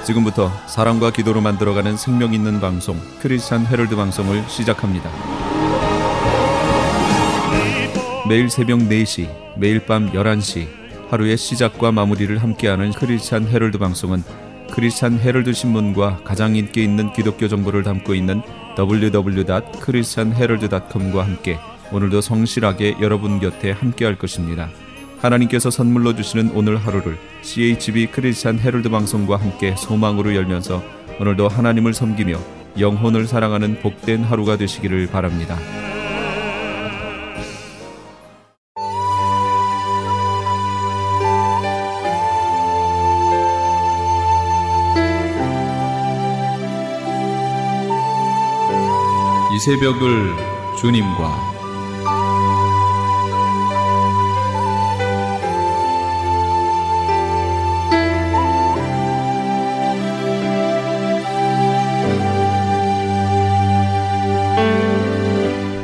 지금부터 사랑과 기도로 만들어가는 생명 있는 방송 크리스찬 헤럴드 방송을 시작합니다. 매일 새벽 4시, 매일 밤 11시 하루의 시작과 마무리를 함께하는 크리스찬 헤럴드 방송은 크리스찬 헤럴드 신문과 가장 인기 있는 기독교 정보를 담고 있는 www.christianherald.com과 함께 오늘도 성실하게 여러분 곁에 함께할 것입니다. 하나님께서 선물로 주시는 오늘 하루를 CHB 크리스찬 헤럴드 방송과 함께 소망으로 열면서 오늘도 하나님을 섬기며 영혼을 사랑하는 복된 하루가 되시기를 바랍니다. 이 새벽을 주님과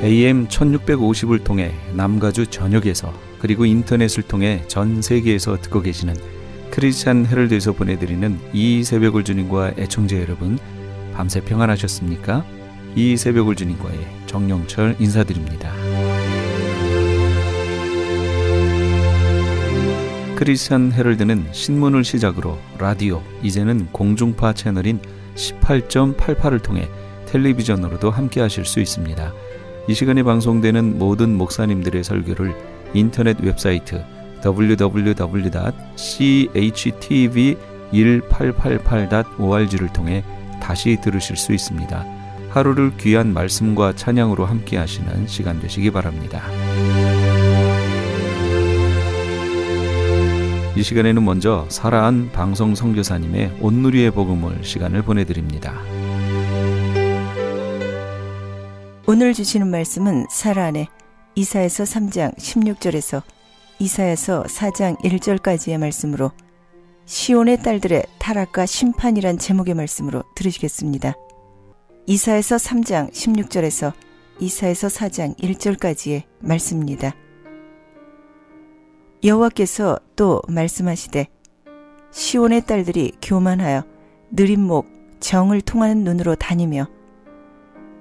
AM 1650을 통해 남가주 전역에서 그리고 인터넷을 통해 전 세계에서 듣고 계시는 크리스찬 헤럴드에서 보내드리는 이 새벽을 주님과 애청자 여러분, 밤새 평안하셨습니까? 이 새벽을 주님과의 정영철 인사드립니다. 크리스찬 헤럴드는 신문을 시작으로 라디오, 이제는 공중파 채널인 18.88을 통해 텔레비전으로도 함께 하실 수 있습니다. 이 시간에 방송되는 모든 목사님들의 설교를 인터넷 웹사이트 www.chtv1888.org를 통해 다시 들으실 수 있습니다. 하루를 귀한 말씀과 찬양으로 함께 하시는 시간 되시기 바랍니다. 이 시간에는 먼저 살아한 방송 선교사님의 온누리의 복음을 시간을 보내드립니다. 오늘 주시는 말씀은 살아안의 이사야서 3장 16절에서 이사야서 4장 1절까지의 말씀으로 시온의 딸들의 타락과 심판이란 제목의 말씀으로 들으시겠습니다. 이사야서 3장 16절에서 이사야서 4장 1절까지의 말씀입니다. 여호와께서 또 말씀하시되 시온의 딸들이 교만하여 느린 목 정을 통하는 눈으로 다니며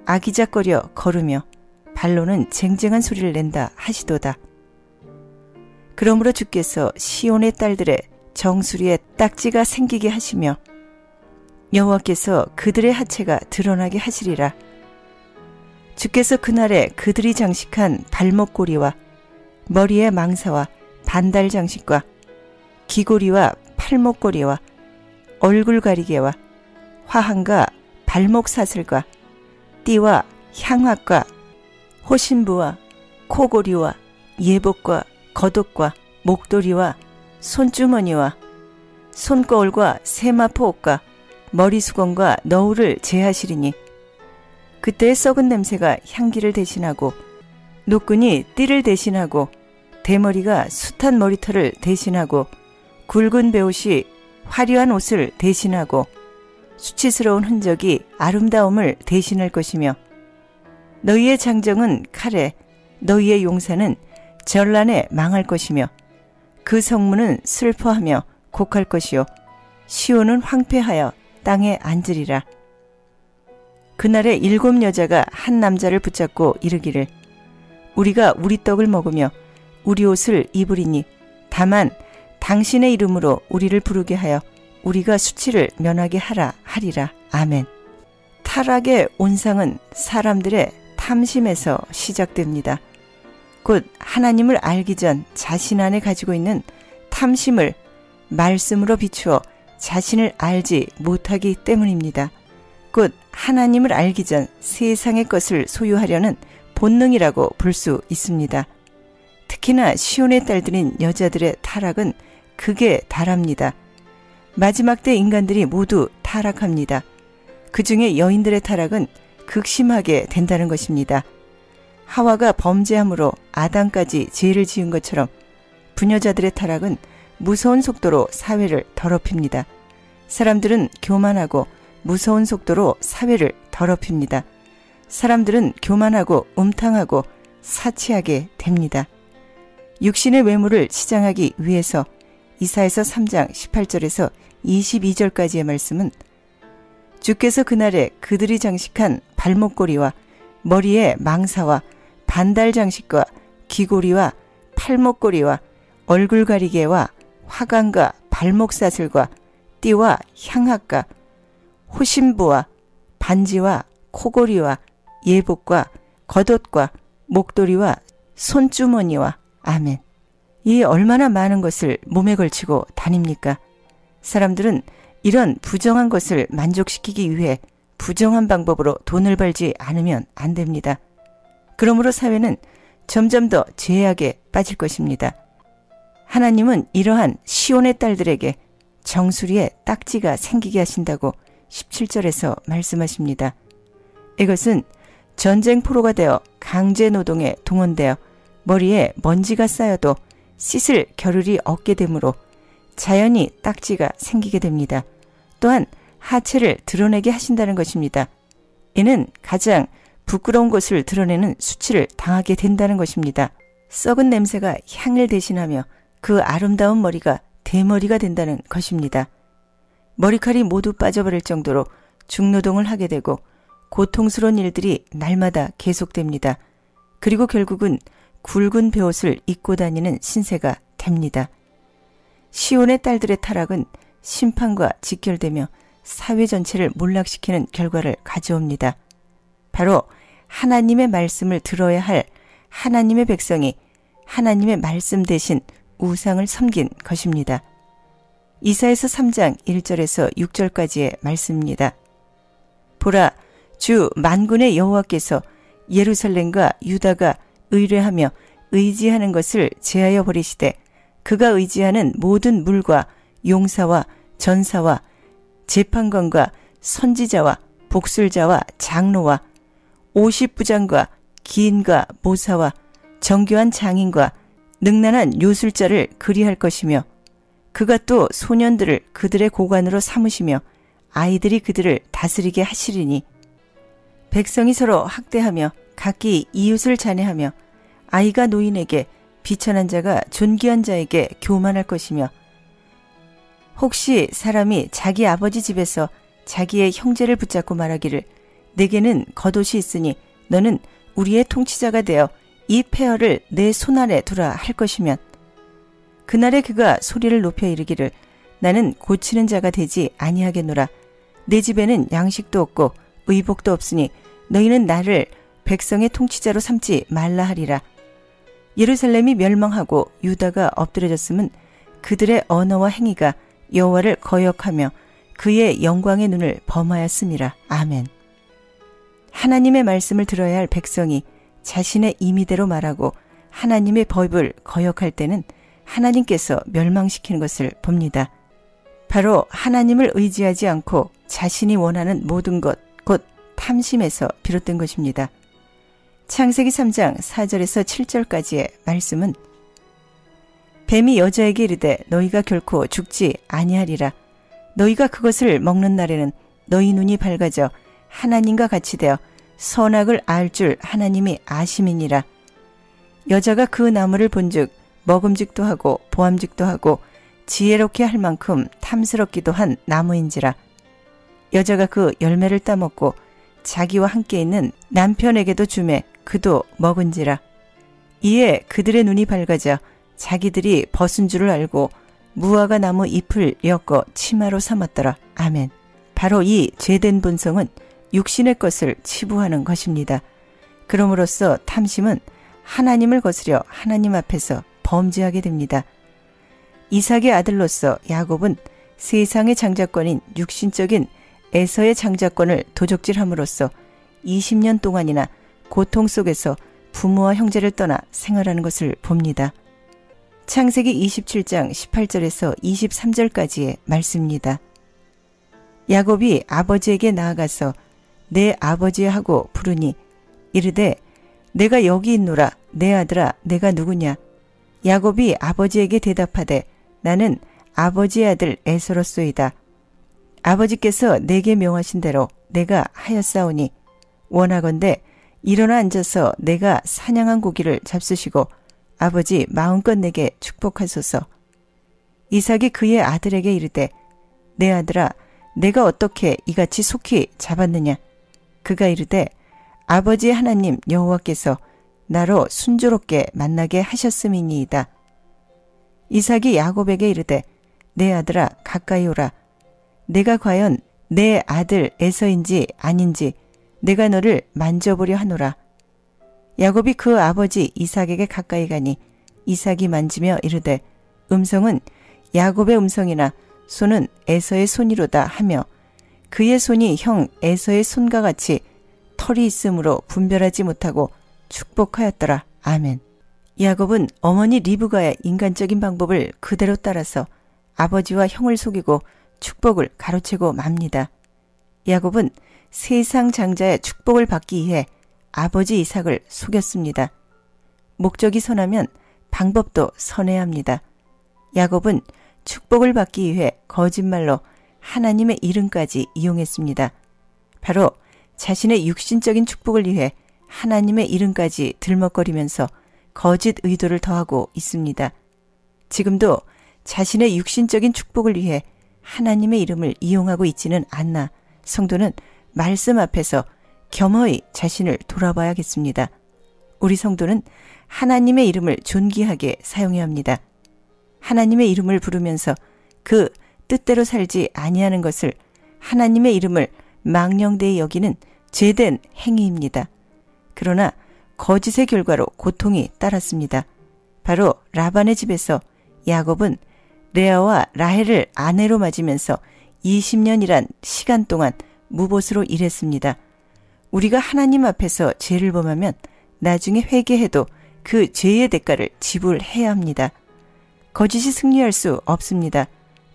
아기작거려 걸으며 발로는 쟁쟁한 소리를 낸다 하시도다. 그러므로 주께서 시온의 딸들의 정수리에 딱지가 생기게 하시며 여호와께서 그들의 하체가 드러나게 하시리라. 주께서 그날에 그들이 장식한 발목고리와 머리의 망사와 반달 장식과 귀고리와 팔목고리와 얼굴 가리개와 화환과 발목 사슬과 띠와 향화과 호신부와 코고리와 예복과 겉옷과 목도리와 손주머니와 손거울과 세마포옷과 머리수건과 너울을 제하시리니 그때의 썩은 냄새가 향기를 대신하고 노끈이 띠를 대신하고 대머리가 숱한 머리털을 대신하고 굵은 베옷이 화려한 옷을 대신하고 수치스러운 흔적이 아름다움을 대신할 것이며 너희의 장정은 칼에 너희의 용사는 전란에 망할 것이며 그 성문은 슬퍼하며 곡할 것이요 시온은 황폐하여 땅에 앉으리라. 그날에 7 여자가 한 남자를 붙잡고 이르기를 우리가 우리 떡을 먹으며 우리 옷을 입으리니 다만 당신의 이름으로 우리를 부르게 하여 우리가 수치를 면하게 하라 하리라. 아멘. 타락의 온상은 사람들의 탐심에서 시작됩니다. 곧 하나님을 알기 전 자신 안에 가지고 있는 탐심을 말씀으로 비추어 자신을 알지 못하기 때문입니다. 곧 하나님을 알기 전 세상의 것을 소유하려는 본능이라고 볼 수 있습니다. 특히나 시온의 딸들인 여자들의 타락은 극에 달합니다. 마지막 때 인간들이 모두 타락합니다. 그 중에 여인들의 타락은 극심하게 된다는 것입니다. 하와가 범죄함으로 아담까지 죄를 지은 것처럼 부녀자들의 타락은 무서운 속도로 사회를 더럽힙니다. 사람들은 교만하고 무서운 속도로 사회를 더럽힙니다. 사람들은 교만하고 음탕하고 사치하게 됩니다. 육신의 외모를 치장하기 위해서 이사야서 3장 18절에서 22절까지의 말씀은 주께서 그날에 그들이 장식한 발목고리와 머리에 망사와 반달 장식과 귀고리와 팔목고리와 얼굴 가리개와 화관과 발목 사슬과 띠와 향악과 호심부와 반지와 코고리와 예복과 겉옷과 목도리와 손주머니와 아멘. 이 얼마나 많은 것을 몸에 걸치고 다닙니까? 사람들은 이런 부정한 것을 만족시키기 위해 부정한 방법으로 돈을 벌지 않으면 안 됩니다. 그러므로 사회는 점점 더 죄악에 빠질 것입니다. 하나님은 이러한 시온의 딸들에게 정수리에 딱지가 생기게 하신다고 17절에서 말씀하십니다. 이것은 전쟁 포로가 되어 강제 노동에 동원되어 머리에 먼지가 쌓여도 씻을 겨를이 없게 되므로 자연히 딱지가 생기게 됩니다. 또한 하체를 드러내게 하신다는 것입니다. 이는 가장 부끄러운 것을 드러내는 수치를 당하게 된다는 것입니다. 썩은 냄새가 향을 대신하며 그 아름다운 머리가 대머리가 된다는 것입니다. 머리칼이 모두 빠져버릴 정도로 중노동을 하게 되고 고통스러운 일들이 날마다 계속됩니다. 그리고 결국은 굵은 베옷을 입고 다니는 신세가 됩니다. 시온의 딸들의 타락은 심판과 직결되며 사회 전체를 몰락시키는 결과를 가져옵니다. 바로 하나님의 말씀을 들어야 할 하나님의 백성이 하나님의 말씀 대신 우상을 섬긴 것입니다. 이사야서 3장 1절에서 6절까지의 말씀입니다. 보라, 주 만군의 여호와께서 예루살렘과 유다가 의뢰하며 의지하는 것을 제하여 버리시되 그가 의지하는 모든 물과 용사와 전사와 재판관과 선지자와 복술자와 장로와 50부장과 기인과 모사와 정교한 장인과 능란한 요술자를 그리할 것이며 그가 또 소년들을 그들의 고관으로 삼으시며 아이들이 그들을 다스리게 하시리니 백성이 서로 학대하며 각기 이웃을 잔해하며 아이가 노인에게 비천한 자가 존귀한 자에게 교만할 것이며 혹시 사람이 자기 아버지 집에서 자기의 형제를 붙잡고 말하기를 내게는 겉옷이 있으니 너는 우리의 통치자가 되어 이 폐허를 내 손안에 두라 할 것이면 그날에 그가 소리를 높여 이르기를 나는 고치는 자가 되지 아니하겠노라. 내 집에는 양식도 없고 의복도 없으니 너희는 나를 백성의 통치자로 삼지 말라 하리라. 예루살렘이 멸망하고 유다가 엎드려졌음은 그들의 언어와 행위가 여호와를 거역하며 그의 영광의 눈을 범하였음이라. 아멘. 하나님의 말씀을 들어야 할 백성이 자신의 임의대로 말하고 하나님의 법을 거역할 때는 하나님께서 멸망시키는 것을 봅니다. 바로 하나님을 의지하지 않고 자신이 원하는 모든 것, 곧 탐심에서 비롯된 것입니다. 창세기 3장 4절에서 7절까지의 말씀은 뱀이 여자에게 이르되 너희가 결코 죽지 아니하리라. 너희가 그것을 먹는 날에는 너희 눈이 밝아져 하나님과 같이 되어 선악을 알 줄 하나님이 아심이니라. 여자가 그 나무를 본즉 먹음직도 하고 보암직도 하고 지혜롭게 할 만큼 탐스럽기도 한 나무인지라. 여자가 그 열매를 따먹고 자기와 함께 있는 남편에게도 주매 그도 먹은지라. 이에 그들의 눈이 밝아져 자기들이 벗은 줄을 알고 무화과 나무 잎을 엮어 치마로 삼았더라. 아멘. 바로 이 죄된 본성은 육신의 것을 치부하는 것입니다. 그럼으로써 탐심은 하나님을 거스려 하나님 앞에서 범죄하게 됩니다. 이삭의 아들로서 야곱은 세상의 장자권인 육신적인 에서의 장자권을 도적질함으로써 20년 동안이나 고통 속에서 부모와 형제를 떠나 생활하는 것을 봅니다. 창세기 27장 18절에서 23절까지의 말씀입니다. 야곱이 아버지에게 나아가서 내 아버지 하고 부르니 이르되 내가 여기 있노라. 내 아들아 내가 누구냐. 야곱이 아버지에게 대답하되 나는 아버지의 아들 에서로소이다. 아버지께서 내게 명하신 대로 내가 하였사오니 원하건대 일어나 앉아서 내가 사냥한 고기를 잡수시고 아버지 마음껏 내게 축복하소서. 이삭이 그의 아들에게 이르되 내 아들아 내가 어떻게 이같이 속히 잡았느냐. 그가 이르되 아버지 하나님 여호와께서 나로 순조롭게 만나게 하셨음이니이다. 이삭이 야곱에게 이르되 내 아들아 가까이 오라. 내가 과연 내 아들 에서인지 아닌지 내가 너를 만져보려 하노라. 야곱이 그 아버지 이삭에게 가까이 가니 이삭이 만지며 이르되 음성은 야곱의 음성이나 손은 에서의 손이로다 하며 그의 손이 형 에서의 손과 같이 털이 있으므로 분별하지 못하고 축복하였더라. 아멘. 야곱은 어머니 리브가의 인간적인 방법을 그대로 따라서 아버지와 형을 속이고 축복을 가로채고 맙니다. 야곱은 세상 장자의 축복을 받기 위해 아버지 이삭을 속였습니다. 목적이 선하면 방법도 선해야 합니다. 야곱은 축복을 받기 위해 거짓말로 하나님의 이름까지 이용했습니다. 바로 자신의 육신적인 축복을 위해 하나님의 이름까지 들먹거리면서 거짓 의도를 더하고 있습니다. 지금도 자신의 육신적인 축복을 위해 하나님의 이름을 이용하고 있지는 않나 성도는 말씀 앞에서 겸허히 자신을 돌아봐야겠습니다. 우리 성도는 하나님의 이름을 존귀하게 사용해야 합니다. 하나님의 이름을 부르면서 그 뜻대로 살지 아니하는 것을 하나님의 이름을 망령되이 여기는 죄된 행위입니다. 그러나 거짓의 결과로 고통이 따랐습니다. 바로 라반의 집에서 야곱은 레아와 라헬을 아내로 맞으면서 20년이란 시간 동안 무봇으로 일했습니다. 우리가 하나님 앞에서 죄를 범하면 나중에 회개해도 그 죄의 대가를 지불해야 합니다. 거짓이 승리할 수 없습니다.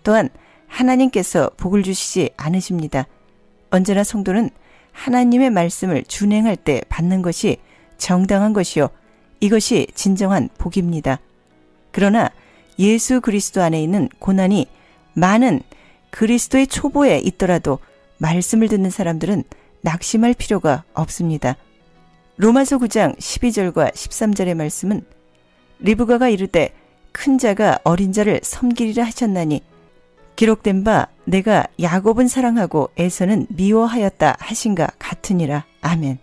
또한 하나님께서 복을 주시지 않으십니다. 언제나 성도는 하나님의 말씀을 준행할 때 받는 것이 정당한 것이요 이것이 진정한 복입니다. 그러나 예수 그리스도 안에 있는 고난이 많은 그리스도의 초보에 있더라도 말씀을 듣는 사람들은 낙심할 필요가 없습니다. 로마서 9장 12절과 13절의 말씀은 리브가가 이르되 큰 자가 어린 자를 섬기리라 하셨나니 기록된 바 내가 야곱은 사랑하고 에서는 미워하였다 하신가 같으니라. 아멘.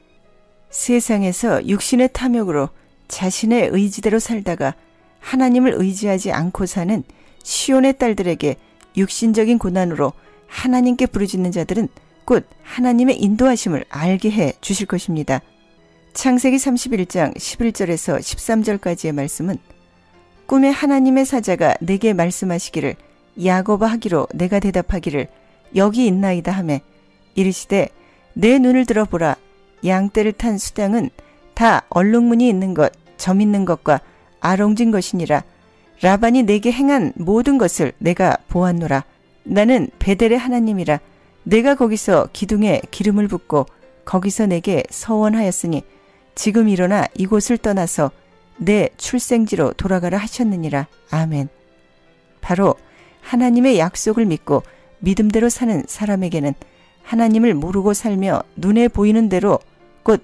세상에서 육신의 탐욕으로 자신의 의지대로 살다가 하나님을 의지하지 않고 사는 시온의 딸들에게 육신적인 고난으로 하나님께 부르짖는 자들은 곧 하나님의 인도하심을 알게 해 주실 것입니다. 창세기 31장 11절에서 13절까지의 말씀은 꿈에 하나님의 사자가 내게 말씀하시기를 야곱아 하기로 내가 대답하기를 여기 있나이다 하매 이르시되 내 눈을 들어보라. 양떼를 탄 수당은 다 얼룩무늬 있는 것, 점 있는 것과 아롱진 것이니라. 라반이 내게 행한 모든 것을 내가 보았노라. 나는 베델의 하나님이라. 내가 거기서 기둥에 기름을 붓고 거기서 내게 서원하였으니 지금 일어나 이곳을 떠나서 내 출생지로 돌아가라 하셨느니라. 아멘. 바로 하나님의 약속을 믿고 믿음대로 사는 사람에게는 하나님을 모르고 살며 눈에 보이는 대로 곧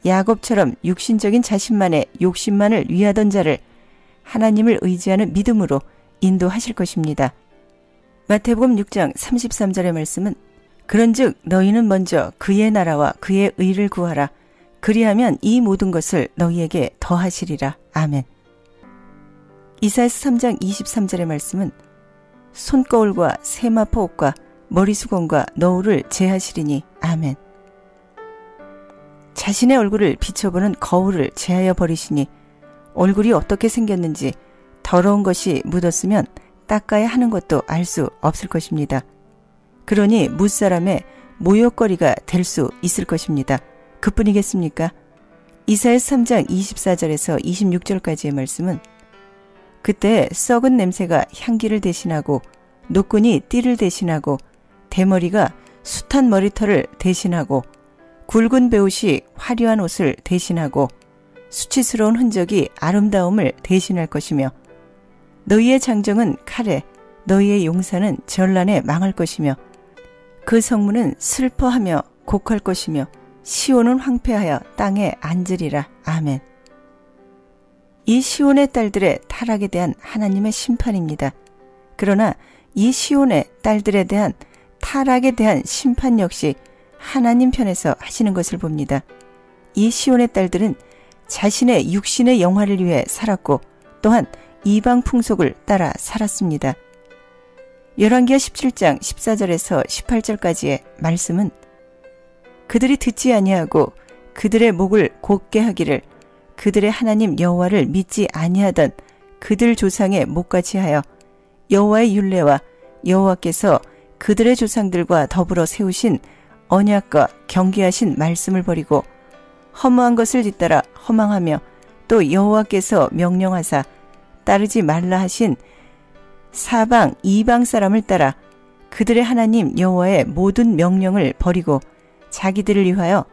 야곱처럼 육신적인 자신만의 욕심만을 위하던 자를 하나님을 의지하는 믿음으로 인도하실 것입니다. 마태복음 6장 33절의 말씀은 그런즉 너희는 먼저 그의 나라와 그의 의를 구하라. 그리하면 이 모든 것을 너희에게 더하시리라. 아멘. 이사야서 3장 23절의 말씀은 손거울과 세마포 옷과 머리수건과 너울을 제하시리니. 아멘. 자신의 얼굴을 비춰보는 거울을 제하여 버리시니 얼굴이 어떻게 생겼는지 더러운 것이 묻었으면 닦아야 하는 것도 알 수 없을 것입니다. 그러니 무사람의 모욕거리가 될 수 있을 것입니다. 그뿐이겠습니까? 이사야서 3장 24절에서 26절까지의 말씀은 그때 썩은 냄새가 향기를 대신하고 노끈이 띠를 대신하고 대머리가 숱한 머리털을 대신하고 굵은 베옷이 화려한 옷을 대신하고 수치스러운 흔적이 아름다움을 대신할 것이며 너희의 장정은 칼에 너희의 용사는 전란에 망할 것이며 그 성문은 슬퍼하며 곡할 것이며 시온은 황폐하여 땅에 앉으리라. 아멘. 이 시온의 딸들의 타락에 대한 하나님의 심판입니다. 그러나 이 시온의 딸들에 대한 타락에 대한 심판 역시 하나님 편에서 하시는 것을 봅니다. 이 시온의 딸들은 자신의 육신의 영화를 위해 살았고 또한 이방 풍속을 따라 살았습니다. 열왕기하 17장 14절에서 18절까지의 말씀은 그들이 듣지 아니하고 그들의 목을 곧게 하기를 그들의 하나님 여호와를 믿지 아니하던 그들 조상의 목같이 하여 여호와의 율례와 여호와께서 그들의 조상들과 더불어 세우신 언약과 경계하신 말씀을 버리고 허무한 것을 뒤따라 허망하며 또 여호와께서 명령하사 따르지 말라 하신 사방 이방 사람을 따라 그들의 하나님 여호와의 모든 명령을 버리고 자기들을 위하여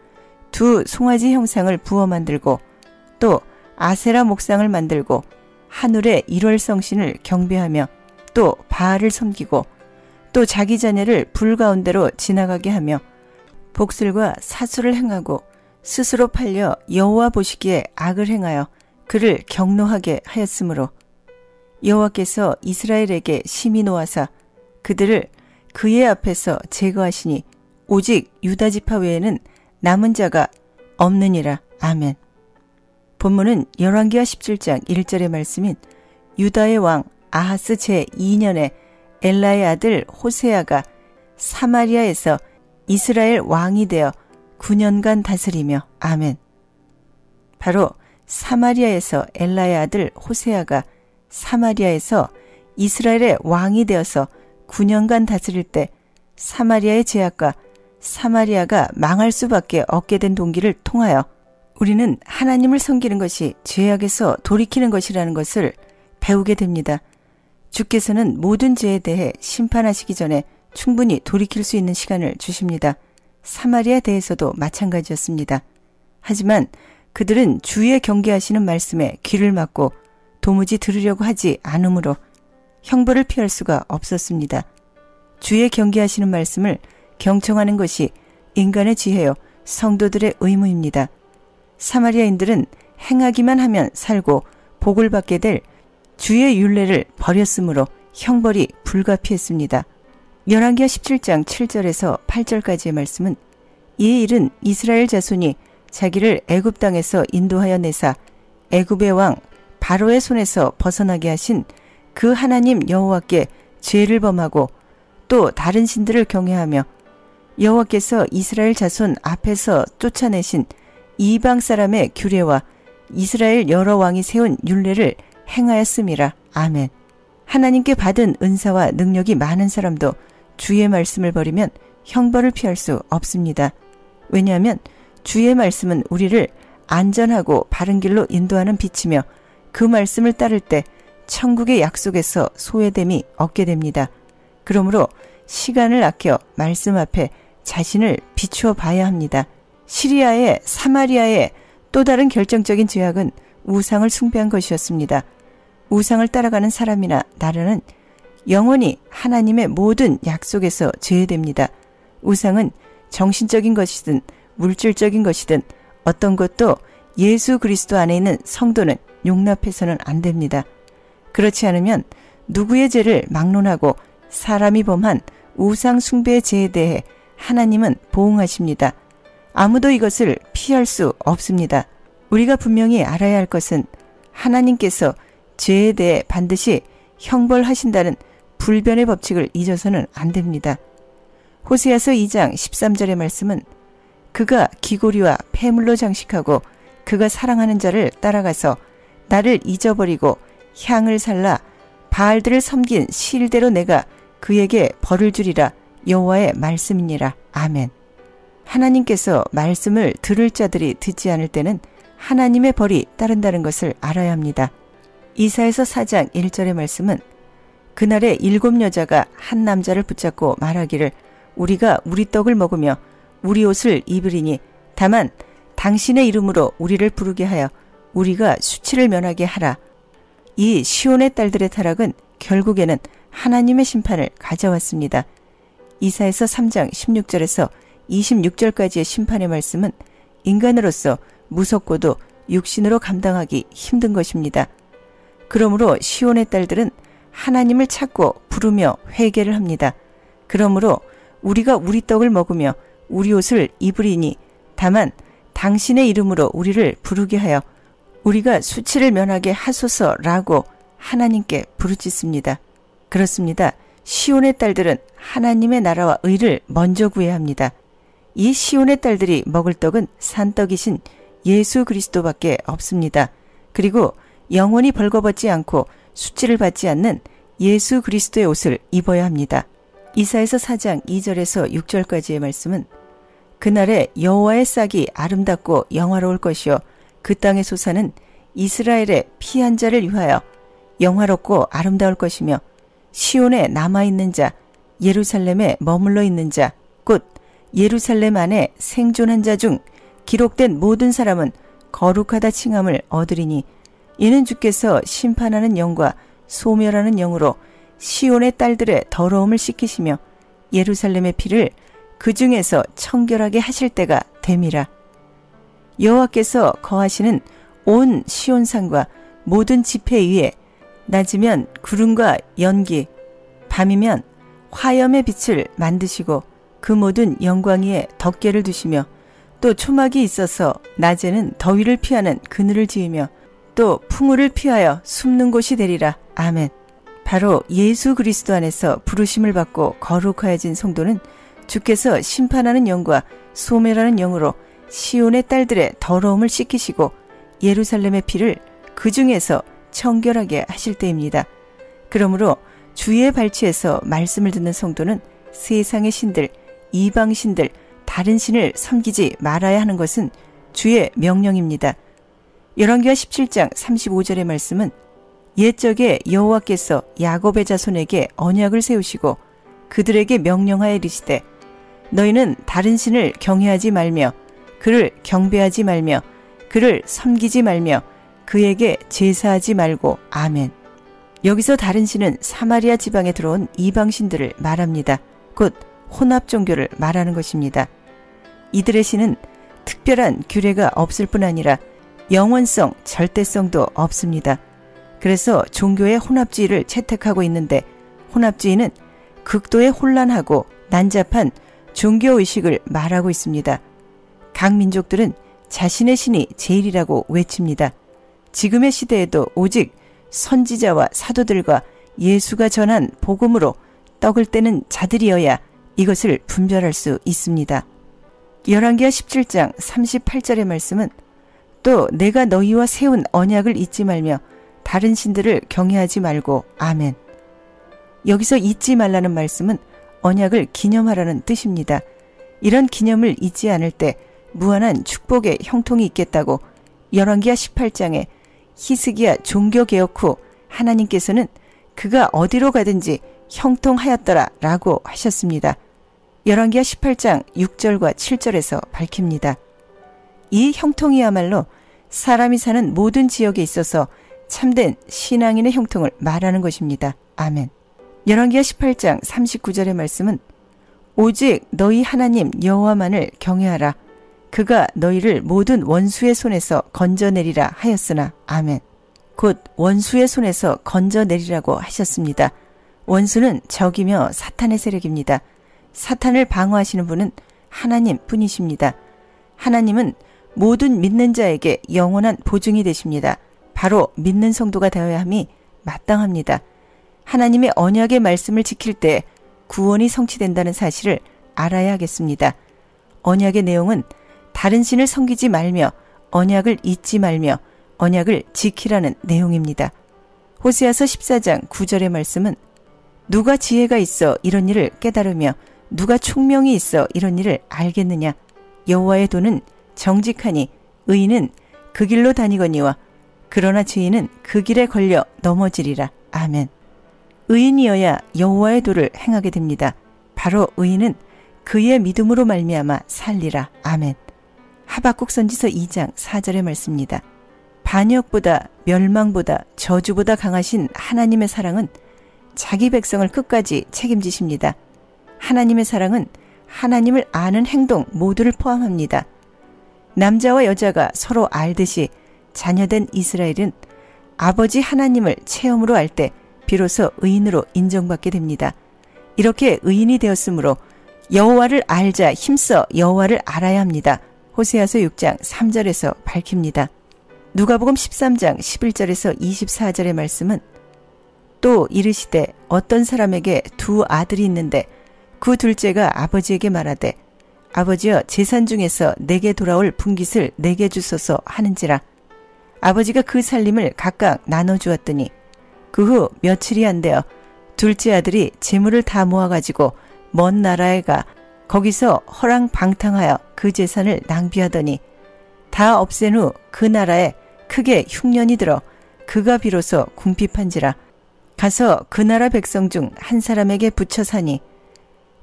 두 송아지 형상을 부어 만들고 또 아세라 목상을 만들고 하늘의 일월성신을 경배하며 또 바알을 섬기고 또 자기 자녀를 불 가운데로 지나가게 하며 복술과 사수를 행하고 스스로 팔려 여호와 보시기에 악을 행하여 그를 경노하게 하였으므로 여호와께서 이스라엘에게 심히 노하사 그들을 그의 앞에서 제거하시니 오직 유다 지파 외에는 남은 자가 없느니라. 아멘. 본문은 열왕기하 17장 1절의 말씀인 유다의 왕 아하스 제2년에 엘라의 아들 호세아가 사마리아에서 이스라엘 왕이 되어 9년간 다스리며 아멘. 바로 사마리아에서 엘라의 아들 호세아가 사마리아에서 이스라엘의 왕이 되어서 9년간 다스릴 때 사마리아의 제약과 사마리아가 망할 수밖에 없게 된 동기를 통하여 우리는 하나님을 섬기는 것이 죄악에서 돌이키는 것이라는 것을 배우게 됩니다. 주께서는 모든 죄에 대해 심판하시기 전에 충분히 돌이킬 수 있는 시간을 주십니다. 사마리아에 대해서도 마찬가지였습니다. 하지만 그들은 주의 경계하시는 말씀에 귀를 막고 도무지 들으려고 하지 않으므로 형벌을 피할 수가 없었습니다. 주의 경계하시는 말씀을 경청하는 것이 인간의 지혜요 성도들의 의무입니다. 사마리아인들은 행하기만 하면 살고 복을 받게 될 주의 율례를 버렸으므로 형벌이 불가피했습니다. 열왕기하 17장 7절에서 8절까지의 말씀은 이 일은 이스라엘 자손이 자기를 애굽 땅에서 인도하여 내사 애굽의 왕 바로의 손에서 벗어나게 하신 그 하나님 여호와께 죄를 범하고 또 다른 신들을 경외하며 여호와께서 이스라엘 자손 앞에서 쫓아내신 이방 사람의 규례와 이스라엘 여러 왕이 세운 율례를 행하였음이라. 아멘. 하나님께 받은 은사와 능력이 많은 사람도 주의 말씀을 버리면 형벌을 피할 수 없습니다. 왜냐하면 주의 말씀은 우리를 안전하고 바른 길로 인도하는 빛이며 그 말씀을 따를 때 천국의 약속에서 소외됨이 없게 됩니다. 그러므로 시간을 아껴 말씀 앞에 자신을 비추어 봐야 합니다. 시리아의 사마리아의 또 다른 결정적인 죄악은 우상을 숭배한 것이었습니다. 우상을 따라가는 사람이나 나라는 영원히 하나님의 모든 약속에서 제외됩니다. 우상은 정신적인 것이든 물질적인 것이든 어떤 것도 예수 그리스도 안에 있는 성도는 용납해서는 안 됩니다. 그렇지 않으면 누구의 죄를 막론하고 사람이 범한 우상 숭배의 죄에 대해 하나님은 보응하십니다. 아무도 이것을 피할 수 없습니다. 우리가 분명히 알아야 할 것은 하나님께서 죄에 대해 반드시 형벌하신다는 불변의 법칙을 잊어서는 안 됩니다. 호세아서 2장 13절의 말씀은 그가 기고리와 폐물로 장식하고 그가 사랑하는 자를 따라가서 나를 잊어버리고 향을 살라 바알들을 섬긴 실대로 내가 그에게 벌을 주리라 여호와의 말씀이니라. 아멘. 하나님께서 말씀을 들을 자들이 듣지 않을 때는 하나님의 벌이 따른다는 것을 알아야 합니다. 이사야서 4장 1절의 말씀은 그날에 7 여자가 한 남자를 붙잡고 말하기를 우리가 우리 떡을 먹으며 우리 옷을 입으리니 다만 당신의 이름으로 우리를 부르게 하여 우리가 수치를 면하게 하라. 이 시온의 딸들의 타락은 결국에는 하나님의 심판을 가져왔습니다. 이사야서 3장 16절에서 26절까지의 심판의 말씀은 인간으로서 무섭고도 육신으로 감당하기 힘든 것입니다. 그러므로 시온의 딸들은 하나님을 찾고 부르며 회개를 합니다. 그러므로 우리가 우리 떡을 먹으며 우리 옷을 입으리니 다만 당신의 이름으로 우리를 부르게 하여 우리가 수치를 면하게 하소서라고 하나님께 부르짖습니다. 그렇습니다. 시온의 딸들은 하나님의 나라와 의를 먼저 구해야 합니다. 이 시온의 딸들이 먹을 떡은 산떡이신 예수 그리스도밖에 없습니다. 그리고 영원히 벌거벗지 않고 수치를 받지 않는 예수 그리스도의 옷을 입어야 합니다. 이사야서 4장 2절에서 6절까지의 말씀은 그날에 여호와의 싹이 아름답고 영화로울 것이요 그 땅의 소사는 이스라엘의 피한 자를 위하여 영화롭고 아름다울 것이며 시온에 남아있는 자 예루살렘에 머물러 있는 자 곧 예루살렘 안에 생존한 자 중 기록된 모든 사람은 거룩하다 칭함을 얻으리니 이는 주께서 심판하는 영과 소멸하는 영으로 시온의 딸들의 더러움을 씻기시며 예루살렘의 피를 그 중에서 청결하게 하실 때가 됨이라. 여호와께서 거하시는 온 시온산과 모든 지폐 위에 낮이면 구름과 연기, 밤이면 화염의 빛을 만드시고 그 모든 영광 위에 덮개를 두시며 또 초막이 있어서 낮에는 더위를 피하는 그늘을 지으며 또 풍우를 피하여 숨는 곳이 되리라. 아멘. 바로 예수 그리스도 안에서 부르심을 받고 거룩하여진 성도는 주께서 심판하는 영과 소멸하는 영으로 시온의 딸들의 더러움을 씻기시고 예루살렘의 피를 그 중에서 청결하게 하실 때입니다. 그러므로 주의 발치에서 말씀을 듣는 성도는 세상의 신들, 이방 신들, 다른 신을 섬기지 말아야 하는 것은 주의 명령입니다. 열왕기하 17장 35절의 말씀은 옛적에 여호와께서 야곱의 자손에게 언약을 세우시고 그들에게 명령하여 이르시되 너희는 다른 신을 경외하지 말며 그를 경배하지 말며 그를 섬기지 말며 그에게 제사하지 말고. 아멘. 여기서 다른 신은 사마리아 지방에 들어온 이방 신들을 말합니다. 곧 혼합 종교를 말하는 것입니다. 이들의 신은 특별한 규례가 없을 뿐 아니라 영원성, 절대성도 없습니다. 그래서 종교의 혼합주의를 채택하고 있는데 혼합주의는 극도의 혼란하고 난잡한 종교의식을 말하고 있습니다. 각 민족들은 자신의 신이 제일이라고 외칩니다. 지금의 시대에도 오직 선지자와 사도들과 예수가 전한 복음으로 떡을 떼는 자들이어야 이것을 분별할 수 있습니다. 열왕기하 17장 38절의 말씀은 또 내가 너희와 세운 언약을 잊지 말며 다른 신들을 경외하지 말고. 아멘. 여기서 잊지 말라는 말씀은 언약을 기념하라는 뜻입니다. 이런 기념을 잊지 않을 때 무한한 축복의 형통이 있겠다고 열왕기하 18장에 히스기야 종교개혁 후 하나님께서는 그가 어디로 가든지 형통하였더라 라고 하셨습니다. 열왕기하 18장 6절과 7절에서 밝힙니다. 이 형통이야말로 사람이 사는 모든 지역에 있어서 참된 신앙인의 형통을 말하는 것입니다. 아멘. 열왕기하 18장 39절의 말씀은 오직 너희 하나님 여호와만을 경외하라. 그가 너희를 모든 원수의 손에서 건져내리라 하였으나. 아멘. 곧 원수의 손에서 건져내리라고 하셨습니다. 원수는 적이며 사탄의 세력입니다. 사탄을 방어하시는 분은 하나님 뿐이십니다. 하나님은 모든 믿는 자에게 영원한 보증이 되십니다. 바로 믿는 성도가 되어야 함이 마땅합니다. 하나님의 언약의 말씀을 지킬 때 구원이 성취된다는 사실을 알아야 하겠습니다. 언약의 내용은 다른 신을 섬기지 말며 언약을 잊지 말며 언약을 지키라는 내용입니다. 호세아서 14장 9절의 말씀은 누가 지혜가 있어 이런 일을 깨달으며 누가 총명이 있어 이런 일을 알겠느냐. 여호와의 도는 정직하니 의인은 그 길로 다니거니와 그러나 죄인은 그 길에 걸려 넘어지리라. 아멘. 의인이어야 여호와의 도를 행하게 됩니다. 바로 의인은 그의 믿음으로 말미암아 살리라. 아멘. 하박국 선지서 2장 4절의 말씀입니다. 반역보다 멸망보다 저주보다 강하신 하나님의 사랑은 자기 백성을 끝까지 책임지십니다. 하나님의 사랑은 하나님을 아는 행동 모두를 포함합니다. 남자와 여자가 서로 알듯이 자녀된 이스라엘은 아버지 하나님을 체험으로 알 때 비로소 의인으로 인정받게 됩니다. 이렇게 의인이 되었으므로 여호와를 알자 힘써 여호와를 알아야 합니다. 호세아서 6장 3절에서 밝힙니다. 누가복음 13장 11절에서 24절의 말씀은 또 이르시되 어떤 사람에게 두 아들이 있는데 그 둘째가 아버지에게 말하되 아버지여 재산 중에서 내게 돌아올 분깃을 내게 주소서 하는지라. 아버지가 그 살림을 각각 나눠주었더니 그 후 며칠이 안 되어 둘째 아들이 재물을 다 모아가지고 먼 나라에 가 거기서 허랑방탕하여 그 재산을 낭비하더니 다 없앤 후 그 나라에 크게 흉년이 들어 그가 비로소 궁핍한지라. 가서 그 나라 백성 중 한 사람에게 붙여 사니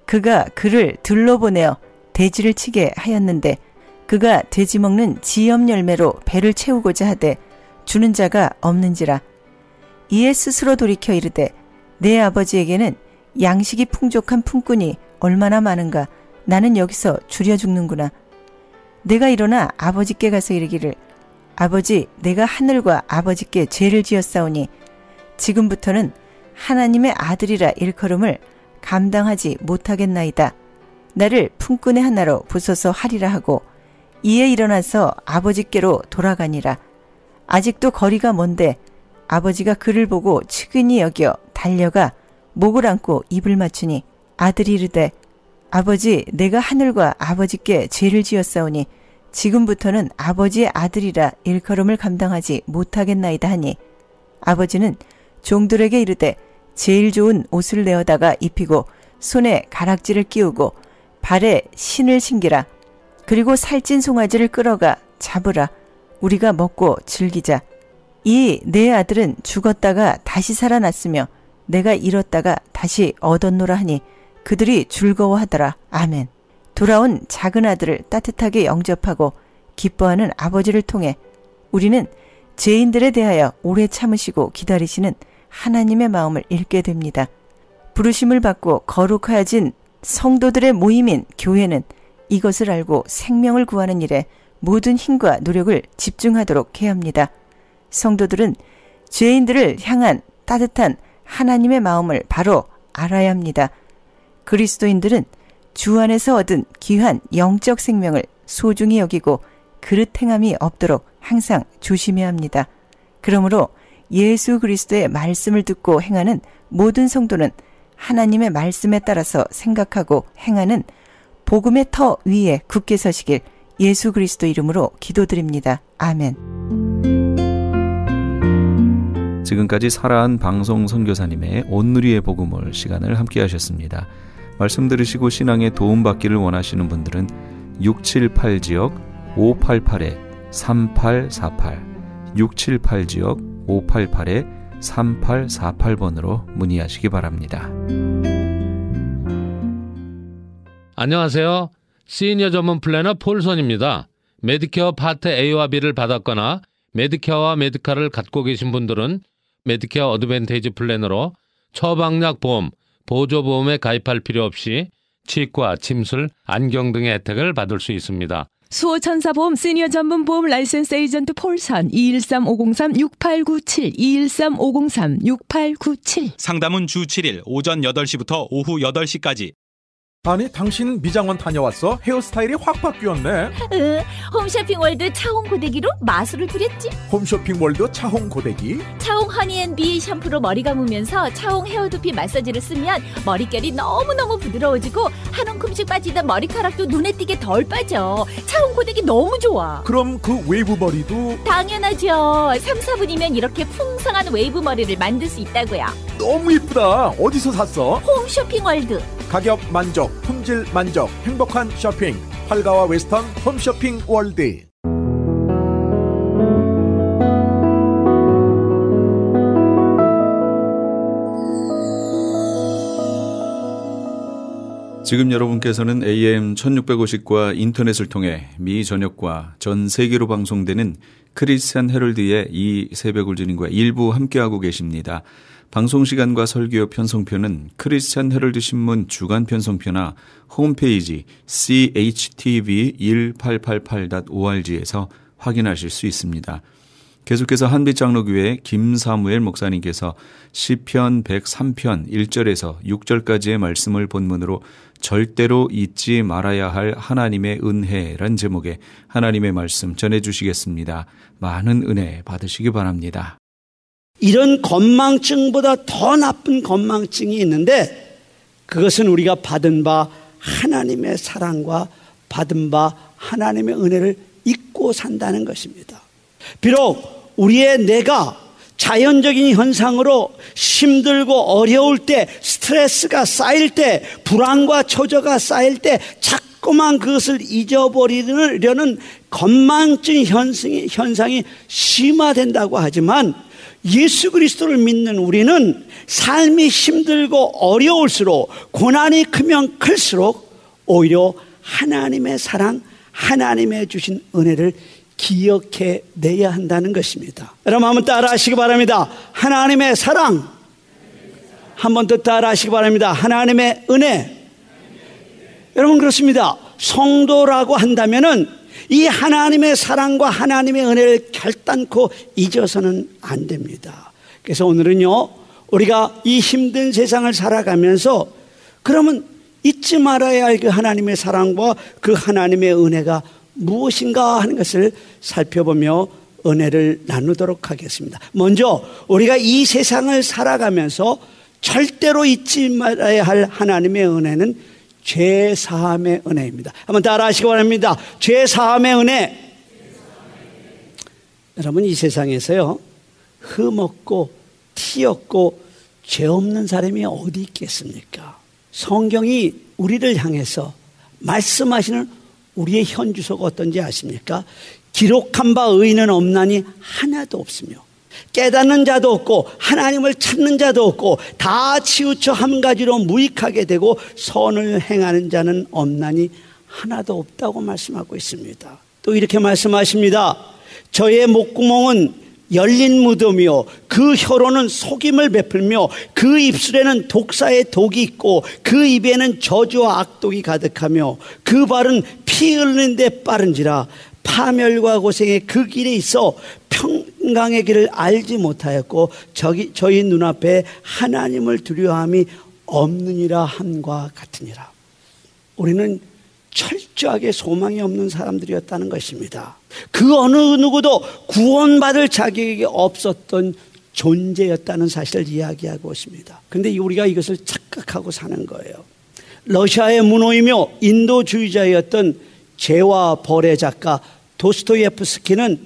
그가 그를 들러 보내어 돼지를 치게 하였는데 그가 돼지 먹는 지염 열매로 배를 채우고자 하되 주는 자가 없는지라. 이에 스스로 돌이켜 이르되 내 아버지에게는 양식이 풍족한 품꾼이 얼마나 많은가. 나는 여기서 줄여 죽는구나. 내가 일어나 아버지께 가서 이르기를 아버지 내가 하늘과 아버지께 죄를 지었사오니 지금부터는 하나님의 아들이라 일컬음을 감당하지 못하겠나이다. 나를 품꾼의 하나로 부소서 하리라 하고 이에 일어나서 아버지께로 돌아가니라. 아직도 거리가 먼데 아버지가 그를 보고 측은히 여겨 달려가 목을 안고 입을 맞추니 아들이 이르되 아버지 내가 하늘과 아버지께 죄를 지었사오니 지금부터는 아버지의 아들이라 일컬음을 감당하지 못하겠나이다 하니 아버지는 종들에게 이르되 제일 좋은 옷을 내어다가 입히고 손에 가락지를 끼우고 발에 신을 신기라. 그리고 살찐 송아지를 끌어가 잡으라. 우리가 먹고 즐기자. 이 내 아들은 죽었다가 다시 살아났으며 내가 잃었다가 다시 얻었노라 하니 그들이 즐거워하더라. 아멘. 돌아온 작은 아들을 따뜻하게 영접하고 기뻐하는 아버지를 통해 우리는 죄인들에 대하여 오래 참으시고 기다리시는 하나님의 마음을 읽게 됩니다. 부르심을 받고 거룩하여진 성도들의 모임인 교회는 이것을 알고 생명을 구하는 일에 모든 힘과 노력을 집중하도록 해야 합니다. 성도들은 죄인들을 향한 따뜻한 하나님의 마음을 바로 알아야 합니다. 그리스도인들은 주 안에서 얻은 귀한 영적 생명을 소중히 여기고 그릇 행함이 없도록 항상 조심해야 합니다. 그러므로 예수 그리스도의 말씀을 듣고 행하는 모든 성도는 하나님의 말씀에 따라서 생각하고 행하는 복음의 터 위에 굳게 서시길 예수 그리스도 이름으로 기도드립니다. 아멘. 지금까지 살아한 방송 선교사님의 온누리의 복음을 시간을 함께 하셨습니다. 말씀 들으시고 신앙에 도움받기를 원하시는 분들은 678지역 588-3848 678지역 588-3848번으로 문의하시기 바랍니다. 안녕하세요. 시니어 전문 플래너 폴선입니다. 메디케어 파트 A와 B를 받았거나 메디케어와 메디카를 갖고 계신 분들은 메디케어 어드밴테이지 플래너로 처방약 보험, 보조보험에 가입할 필요 없이 치과, 침술, 안경 등의 혜택을 받을 수 있습니다. 수호천사보험 시니어 전문 보험 라이센스 에이전트 폴선 213-503-6897 213-503-6897 상담은 주 7일 오전 8시부터 오후 8시까지. 아니 당신 미장원 다녀왔어? 헤어스타일이 확 바뀌었네. 홈쇼핑 월드 차홍 고데기로 마술을 부렸지. 홈쇼핑 월드 차홍 고데기. 차홍 허니앤비 샴푸로 머리 감으면서 차홍 헤어두피 마사지를 쓰면 머릿결이 너무너무 부드러워지고 한 움큼씩 빠지던 머리카락도 눈에 띄게 덜 빠져. 차홍 고데기 너무 좋아. 그럼 그 웨이브 머리도? 당연하죠. 3-4분이면 이렇게 풍성한 웨이브 머리를 만들 수 있다고요. 너무 예쁘다. 어디서 샀어? 홈쇼핑 월드. 가격 만족, 품질 만족, 행복한 쇼핑. 활가와 웨스턴 홈쇼핑 월드. 지금 여러분께서는 AM 1650과 인터넷을 통해 미 전역과 전 세계로 방송되는 크리스찬 헤럴드의 이 새벽을 주님과 일부 함께하고 계십니다. 방송시간과 설교 편성표는 크리스찬 헤럴드 신문 주간 편성표나 홈페이지 CHTV1888.org에서 확인하실 수 있습니다. 계속해서 한빛장로교회 김사무엘 목사님께서 시편 103편 1절에서 6절까지의 말씀을 본문으로 절대로 잊지 말아야 할 하나님의 은혜란 제목의 하나님의 말씀 전해주시겠습니다. 많은 은혜 받으시기 바랍니다. 이런 건망증보다 더 나쁜 건망증이 있는데 그것은 우리가 받은 바 하나님의 사랑과 받은 바 하나님의 은혜를 잊고 산다는 것입니다. 비록 우리의 뇌가 자연적인 현상으로 힘들고 어려울 때, 스트레스가 쌓일 때, 불안과 초조가 쌓일 때 자꾸만 그것을 잊어버리려는 건망증 현상이 심화된다고 하지만 예수 그리스도를 믿는 우리는 삶이 힘들고 어려울수록, 고난이 크면 클수록 오히려 하나님의 사랑, 하나님의 주신 은혜를 기억해 내야 한다는 것입니다. 여러분 한번 따라 하시기 바랍니다. 하나님의 사랑. 한 번 더 따라 하시기 바랍니다. 하나님의 은혜. 여러분 그렇습니다. 성도라고 한다면은 이 하나님의 사랑과 하나님의 은혜를 결단코 잊어서는 안 됩니다. 그래서 오늘은요, 우리가 이 힘든 세상을 살아가면서 그러면 잊지 말아야 할 그 하나님의 사랑과 그 하나님의 은혜가 무엇인가 하는 것을 살펴보며 은혜를 나누도록 하겠습니다. 먼저 우리가 이 세상을 살아가면서 절대로 잊지 말아야 할 하나님의 은혜는 죄사함의 은혜입니다. 한번 따라 하시기 바랍니다. 죄사함의 은혜. 여러분 이 세상에서요, 흠없고 티없고 죄 없는 사람이 어디 있겠습니까? 성경이 우리를 향해서 말씀하시는 우리의 현주소가 어떤지 아십니까? 기록한 바 의인은 없나니 하나도 없으며 깨닫는 자도 없고 하나님을 찾는 자도 없고 다 치우쳐 한 가지로 무익하게 되고 선을 행하는 자는 없나니 하나도 없다고 말씀하고 있습니다. 또 이렇게 말씀하십니다. 저의 목구멍은 열린 무덤이요 그 혀로는 속임을 베풀며 그 입술에는 독사의 독이 있고 그 입에는 저주와 악독이 가득하며 그 발은 피 흘리는 데 빠른지라 파멸과 고생의 그 길에 있어 평강의 길을 알지 못하였고 저희 눈앞에 하나님을 두려워함이 없느니라 함과 같으니라. 우리는 철저하게 소망이 없는 사람들이었다는 것입니다. 그 어느 누구도 구원받을 자격이 없었던 존재였다는 사실을 이야기하고 있습니다. 그런데 우리가 이것을 착각하고 사는 거예요. 러시아의 문호이며 인도주의자였던 죄와 벌의 작가 도스토예프스키는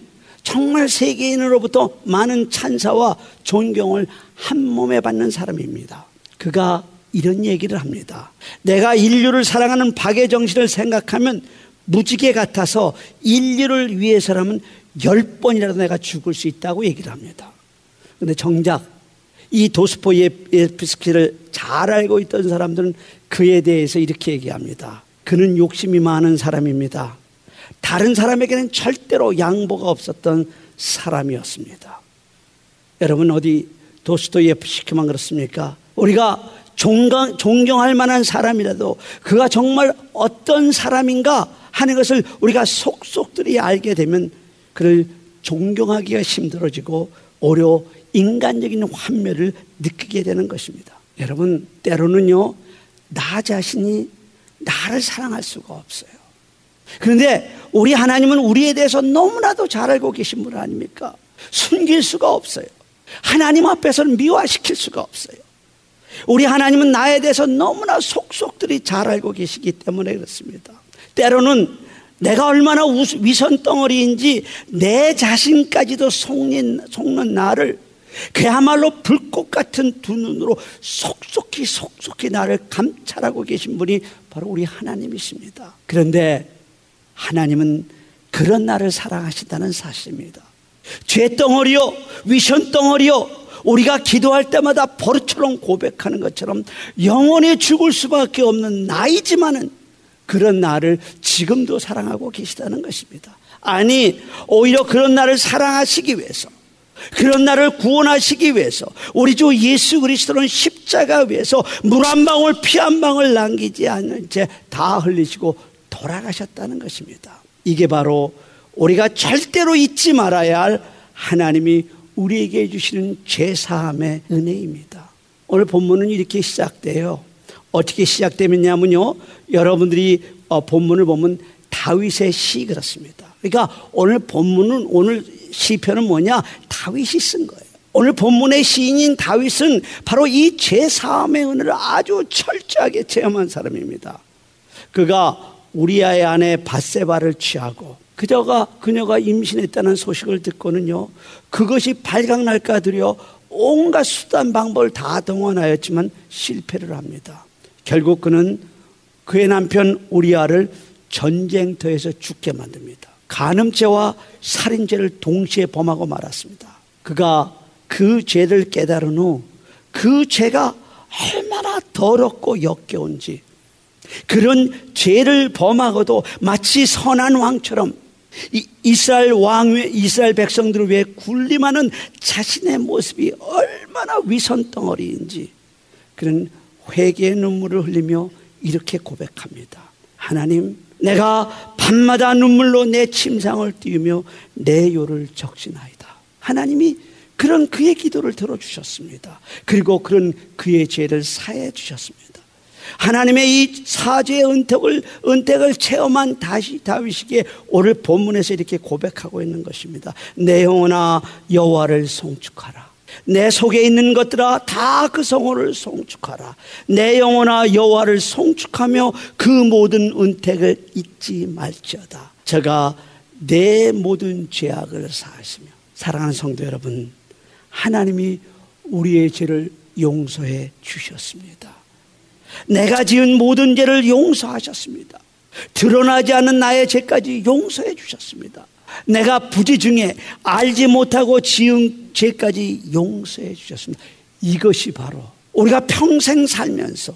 정말 세계인으로부터 많은 찬사와 존경을 한 몸에 받는 사람입니다. 그가 이런 얘기를 합니다. 내가 인류를 사랑하는 박의 정신을 생각하면 무지개 같아서 인류를 위해서라면 10번이라도 내가 죽을 수 있다고 얘기를 합니다. 그런데 정작 이 도스토예프스키를 잘 알고 있던 사람들은 그에 대해서 이렇게 얘기합니다. 그는 욕심이 많은 사람입니다. 다른 사람에게는 절대로 양보가 없었던 사람이었습니다. 여러분 어디 도스토예프스키만 그렇습니까? 우리가 존경할 만한 사람이라도 그가 정말 어떤 사람인가 하는 것을 우리가 속속들이 알게 되면 그를 존경하기가 힘들어지고 오히려 인간적인 환멸을 느끼게 되는 것입니다. 여러분 때로는요, 나 자신이 나를 사랑할 수가 없어요. 그런데 우리 하나님은 우리에 대해서 너무나도 잘 알고 계신 분 아닙니까? 숨길 수가 없어요. 하나님 앞에서는 미화시킬 수가 없어요. 우리 하나님은 나에 대해서 너무나 속속들이 잘 알고 계시기 때문에 그렇습니다. 때로는 내가 얼마나 위선덩어리인지 내 자신까지도 속는 나를 그야말로 불꽃 같은 두 눈으로 속속히 나를 감찰하고 계신 분이 바로 우리 하나님이십니다. 그런데 하나님은 그런 나를 사랑하신다는 사실입니다. 죄덩어리요, 위선덩어리요, 우리가 기도할 때마다 버릇처럼 고백하는 것처럼 영원히 죽을 수밖에 없는 나이지만은 그런 나를 지금도 사랑하고 계시다는 것입니다. 아니, 오히려 그런 나를 사랑하시기 위해서, 그런 나를 구원하시기 위해서 우리 주 예수 그리스도는 십자가 위에서 물 한 방울 피 한 방울 남기지 않은 채 다 흘리시고 돌아가셨다는 것입니다. 이게 바로 우리가 절대로 잊지 말아야 할 하나님이 우리에게 주시는 죄사함의 은혜입니다. 오늘 본문은 이렇게 시작돼요. 어떻게 시작되느냐면요, 여러분들이 본문을 보면 다윗의 시 그렇습니다. 그러니까 오늘 본문은, 오늘 시편은 뭐냐? 다윗이 쓴 거예요. 오늘 본문의 시인인 다윗은 바로 이 죄사함의 은혜를 아주 철저하게 체험한 사람입니다. 그가 우리아의 아내 밧세바를 취하고 그녀가 임신했다는 소식을 듣고는요, 그것이 발각날까 두려 온갖 수단 방법을 다 동원하였지만 실패를 합니다. 결국 그는 그의 남편 우리아를 전쟁터에서 죽게 만듭니다. 간음죄와 살인죄를 동시에 범하고 말았습니다. 그가 그 죄를 깨달은 후 그 죄가 얼마나 더럽고 역겨운지, 그런 죄를 범하고도 마치 선한 왕처럼 이스라엘 백성들을 위해 군림하는 자신의 모습이 얼마나 위선덩어리인지 그런 회개의 눈물을 흘리며 이렇게 고백합니다. 하나님, 내가 밤마다 눈물로 내 침상을 띄우며 내 요를 적시나이다. 하나님이 그런 그의 기도를 들어주셨습니다. 그리고 그런 그의 죄를 사해 주셨습니다. 하나님의 이 사죄의 은택을 체험한 다윗에게 오늘 본문에서 이렇게 고백하고 있는 것입니다. 내 영혼아 여호와를 송축하라. 내 속에 있는 것들아 다 그 성호를 송축하라. 내 영혼아 여호와를 송축하며 그 모든 은택을 잊지 말지어다. 저가 내 모든 죄악을 사하시며. 사랑하는 성도 여러분, 하나님이 우리의 죄를 용서해 주셨습니다. 내가 지은 모든 죄를 용서하셨습니다. 드러나지 않은 나의 죄까지 용서해 주셨습니다. 내가 부지 중에 알지 못하고 지은 죄까지 용서해 주셨습니다. 이것이 바로 우리가 평생 살면서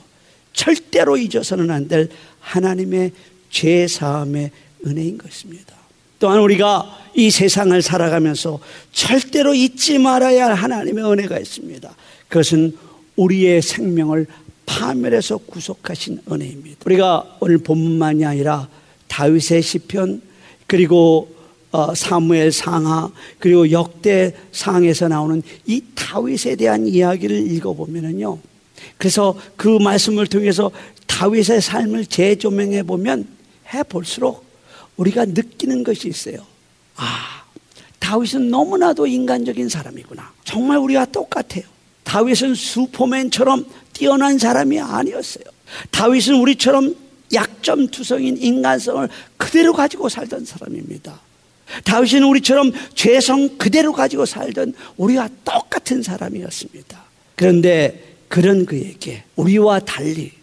절대로 잊어서는 안 될 하나님의 죄사함의 은혜인 것입니다. 또한 우리가 이 세상을 살아가면서 절대로 잊지 말아야 할 하나님의 은혜가 있습니다. 그것은 우리의 생명을 파멸해서 구속하신 은혜입니다. 우리가 오늘 본문만이 아니라 다윗의 시편, 그리고 사무엘 상하, 그리고 역대상에서 나오는 이 다윗에 대한 이야기를 읽어보면요, 그래서 그 말씀을 통해서 다윗의 삶을 재조명해 보면 해볼수록 우리가 느끼는 것이 있어요. 다윗은 너무나도 인간적인 사람이구나. 정말 우리와 똑같아요. 다윗은 슈퍼맨처럼 뛰어난 사람이 아니었어요. 다윗은 우리처럼 약점투성인 인간성을 그대로 가지고 살던 사람입니다. 다윗은 우리처럼 죄성 그대로 가지고 살던 우리와 똑같은 사람이었습니다. 그런데 그런 그에게 우리와 달리,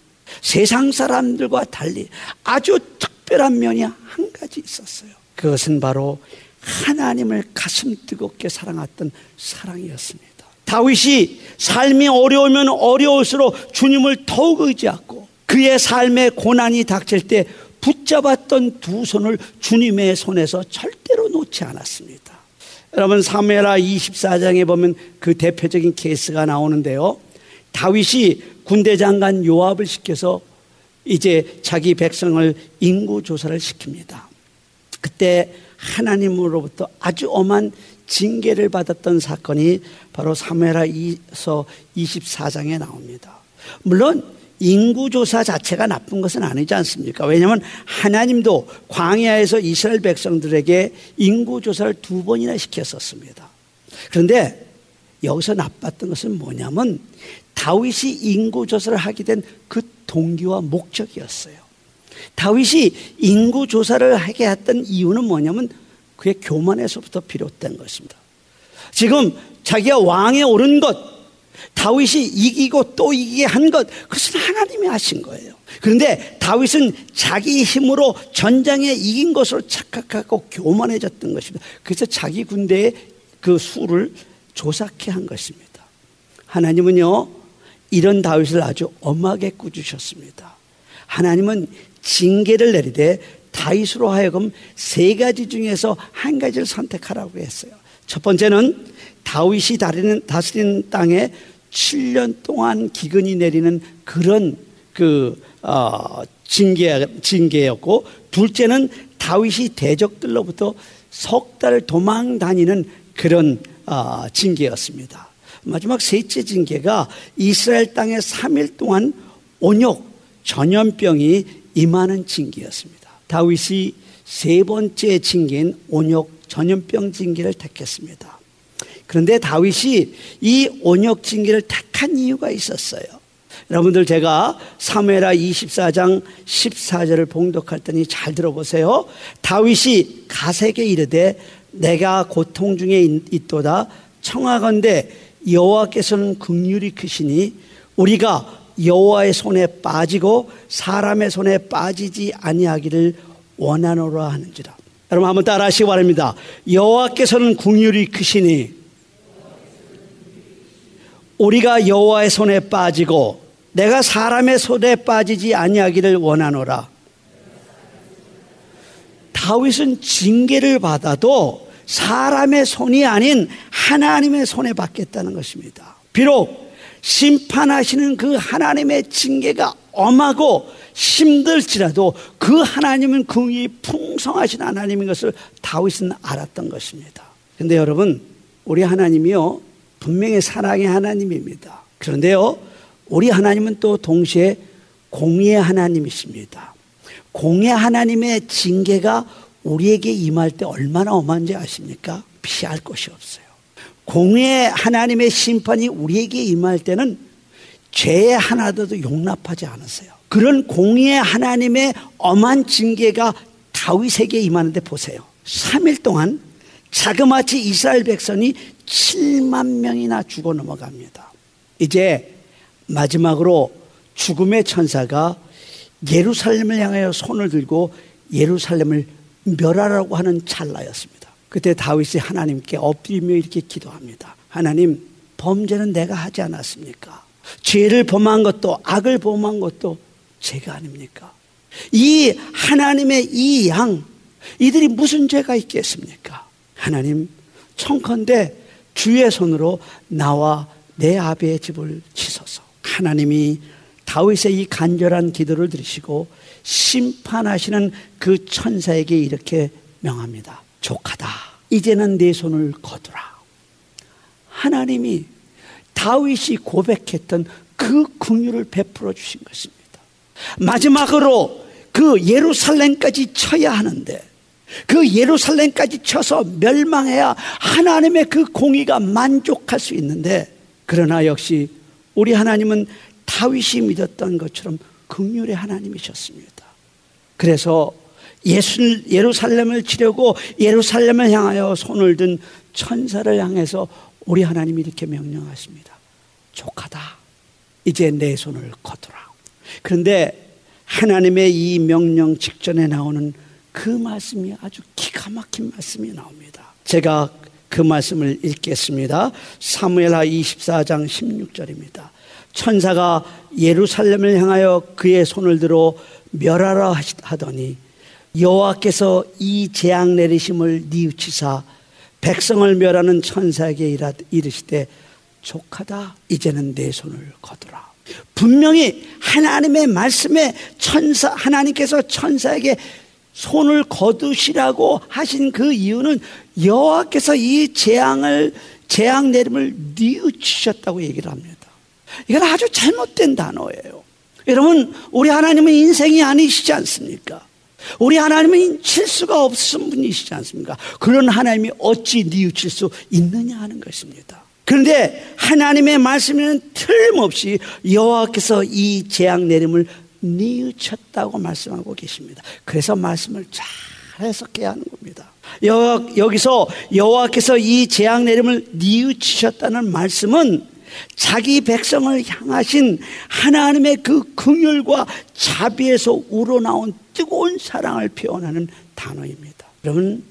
세상 사람들과 달리 아주 특별한 면이 한 가지 있었어요. 그것은 바로 하나님을 가슴 뜨겁게 사랑했던 사랑이었습니다. 다윗이 삶이 어려우면 어려울수록 주님을 더욱 의지하고 그의 삶에 고난이 닥칠 때 붙잡았던 두 손을 주님의 손에서 절대로 놓지 않았습니다. 여러분, 사무엘하 24장에 보면 그 대표적인 케이스가 나오는데요, 다윗이 군대 장관 요압을 시켜서 이제 자기 백성을 인구조사를 시킵니다. 그때 하나님으로부터 아주 엄한 징계를 받았던 사건이 바로 사무엘하서 24장에 나옵니다. 물론 인구조사 자체가 나쁜 것은 아니지 않습니까? 왜냐하면 하나님도 광야에서 이스라엘 백성들에게 인구조사를 2번이나 시켰었습니다. 그런데 여기서 나빴던 것은 뭐냐면 다윗이 인구조사를 하게 된 그 동기와 목적이었어요. 다윗이 인구조사를 하게 했던 이유는 뭐냐면 그의 교만에서부터 비롯된 것입니다. 지금 자기가 왕에 오른 것, 다윗이 이기고 또 이기게 한 것, 그것은 하나님이 하신 거예요. 그런데 다윗은 자기 힘으로 전장에 이긴 것으로 착각하고 교만해졌던 것입니다. 그래서 자기 군대의 그 수를 조삭해 한 것입니다. 하나님은요, 이런 다윗을 아주 엄하게 꾸짖으셨습니다. 하나님은 징계를 내리되 다윗으로 하여금 3가지 중에서 한 가지를 선택하라고 했어요. 첫 번째는 다윗이 다스리는 땅에 7년 동안 기근이 내리는 그런 징계였고, 둘째는 다윗이 대적들로부터 석 달 도망 다니는 그런 징계였습니다. 마지막 셋째 징계가 이스라엘 땅에 3일 동안 온역 전염병이 임하는 징계였습니다. 다윗이 세 번째 징계인 온역 전염병 징계를 택했습니다. 그런데 다윗이 이 온역 징계를 택한 이유가 있었어요. 여러분들, 제가 사무엘하 24장 14절을 봉독할 때니 잘 들어보세요. 다윗이 갓에게 이르되 내가 고통 중에 있도다. 청하건대 여호와께서는 긍휼이 크시니 우리가 여호와의 손에 빠지고 사람의 손에 빠지지 아니하기를 원하노라 하는지라. 여러분 한번 따라 하시기 바랍니다. 여호와께서는 긍휼이 크시니 우리가 여호와의 손에 빠지고 내가 사람의 손에 빠지지 아니하기를 원하노라. 다윗은 징계를 받아도 사람의 손이 아닌 하나님의 손에 받겠다는 것입니다. 비록 심판하시는 그 하나님의 징계가 엄하고 힘들지라도 그 하나님은 긍휼이 풍성하신 하나님인 것을 다윗은 알았던 것입니다. 그런데 여러분, 우리 하나님이요 분명히 사랑의 하나님입니다. 그런데요, 우리 하나님은 또 동시에 공의의 하나님이십니다. 공의 하나님의 징계가 우리에게 임할 때 얼마나 엄한지 아십니까? 피할 곳이 없어요. 공의 하나님의 심판이 우리에게 임할 때는 죄 하나도 용납하지 않았어요. 그런 공의의 하나님의 엄한 징계가 다윗에게 임하는데 보세요. 3일 동안 자그마치 이스라엘 백성이 7만 명이나 죽어 넘어갑니다. 이제 마지막으로 죽음의 천사가 예루살렘을 향하여 손을 들고 예루살렘을 멸하라고 하는 찰나였습니다. 그때 다윗이 하나님께 엎드리며 이렇게 기도합니다. 하나님, 범죄는 내가 하지 않았습니까? 죄를 범한 것도 악을 범한 것도 제가 아닙니까? 이 하나님의 이 양, 이들이 무슨 죄가 있겠습니까? 하나님, 청컨대 주의 손으로 나와 내 아비의 집을 치소서. 하나님이 다윗의 이 간절한 기도를 들으시고 심판하시는 그 천사에게 이렇게 명합니다. 족하다. 이제는 내 손을 거두라. 하나님이 다윗이 고백했던 그 긍휼을 베풀어 주신 것입니다. 마지막으로 그 예루살렘까지 쳐야 하는데 그 예루살렘까지 쳐서 멸망해야 하나님의 그 공의가 만족할 수 있는데, 그러나 역시 우리 하나님은 다윗이 믿었던 것처럼 긍휼의 하나님이셨습니다. 그래서 예루살렘을 치려고 예루살렘을 향하여 손을 든 천사를 향해서 우리 하나님이 이렇게 명령하십니다. 족하다. 이제 내 손을 거두라. 그런데 하나님의 이 명령 직전에 나오는 그 말씀이 아주 기가 막힌 말씀이 나옵니다. 제가 그 말씀을 읽겠습니다. 사무엘하 24장 16절입니다. 천사가 예루살렘을 향하여 그의 손을 들어 멸하라 하더니 여호와께서 이 재앙 내리심을 뉘우치사 백성을 멸하는 천사에게 이르시되 족하다. 이제는 내 손을 거두라. 분명히 하나님의 말씀에 하나님께서 천사에게 손을 거두시라고 하신 그 이유는 여호와께서 이 재앙 내림을 뉘우치셨다고 얘기를 합니다. 이건 아주 잘못된 단어예요. 여러분, 우리 하나님은 인생이 아니시지 않습니까? 우리 하나님은 실수가 없으신 분이시지 않습니까? 그런 하나님이 어찌 뉘우칠 수 있느냐 하는 것입니다. 그런데 하나님의 말씀에는 틀림없이 여호와께서 이 재앙 내림을 뉘우쳤다고 말씀하고 계십니다. 그래서 말씀을 잘 해석해야 하는 겁니다. 여기서 여호와께서 이 재앙 내림을 뉘우치셨다는 말씀은 자기 백성을 향하신 하나님의 그 긍휼과 자비에서 우러나온 뜨거운 사랑을 표현하는 단어입니다. 여러분,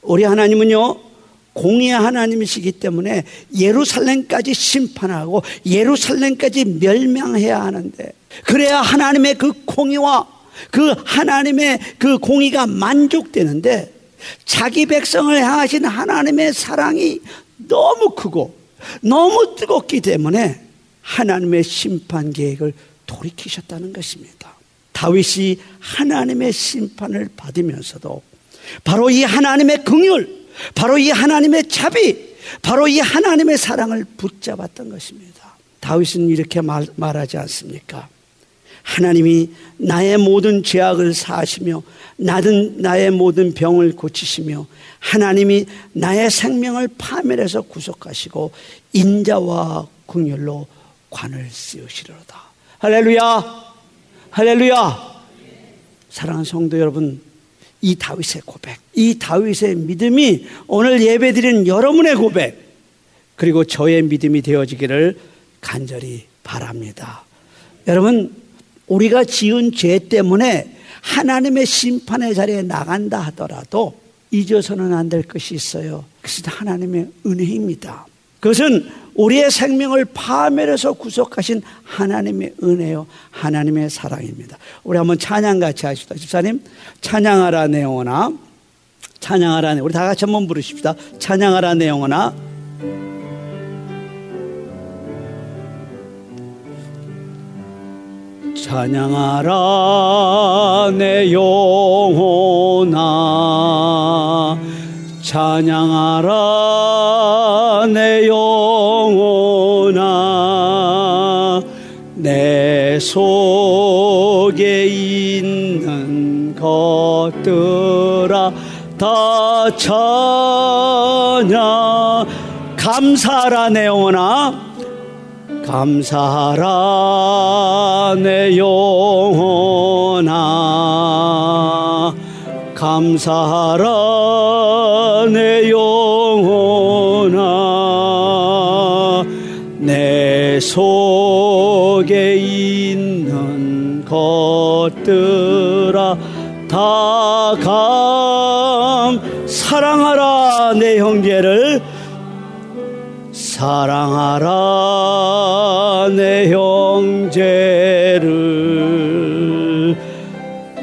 우리 하나님은요 공의의 하나님이시기 때문에 예루살렘까지 심판하고 예루살렘까지 멸망해야 하는데, 그래야 하나님의 그 공의와 그 하나님의 그 공의가 만족되는데, 자기 백성을 향하신 하나님의 사랑이 너무 크고 너무 뜨겁기 때문에 하나님의 심판 계획을 돌이키셨다는 것입니다. 다윗이 하나님의 심판을 받으면서도 바로 이 하나님의 긍휼, 바로 이 하나님의 자비, 바로 이 하나님의 사랑을 붙잡았던 것입니다. 다윗은 이렇게 말하지 않습니까? 하나님이 나의 모든 죄악을 사하시며 나의 모든 병을 고치시며 하나님이 나의 생명을 파멸해서 구속하시고 인자와 긍휼로 관을 씌우시리로다. 할렐루야, 할렐루야. 사랑하는 성도 여러분, 이 다윗의 고백, 이 다윗의 믿음이 오늘 예배드리는 여러분의 고백, 그리고 저의 믿음이 되어지기를 간절히 바랍니다. 여러분, 우리가 지은 죄 때문에 하나님의 심판의 자리에 나간다 하더라도 잊어서는 안 될 것이 있어요. 그것은 하나님의 은혜입니다. 그것은 우리의 생명을 파멸해서 구속하신 하나님의 은혜요, 하나님의 사랑입니다. 우리 한번 찬양 같이 하십시다. 집사님, 찬양하라 내 영혼아, 찬양하라 내, 우리 다 같이 한번 부르십시다. 찬양하라 내 영혼아. 찬양하라 내 영혼아, 찬양하라 내 영혼아, 내 속에 있는 것들아 다 찬양. 감사하라 내 영혼아, 감사하라 내 영혼아, 감사하라 내 영혼아, 내 속에 있는 것들아 다 사랑하라 내 형제를, 사랑하라 내 형제를,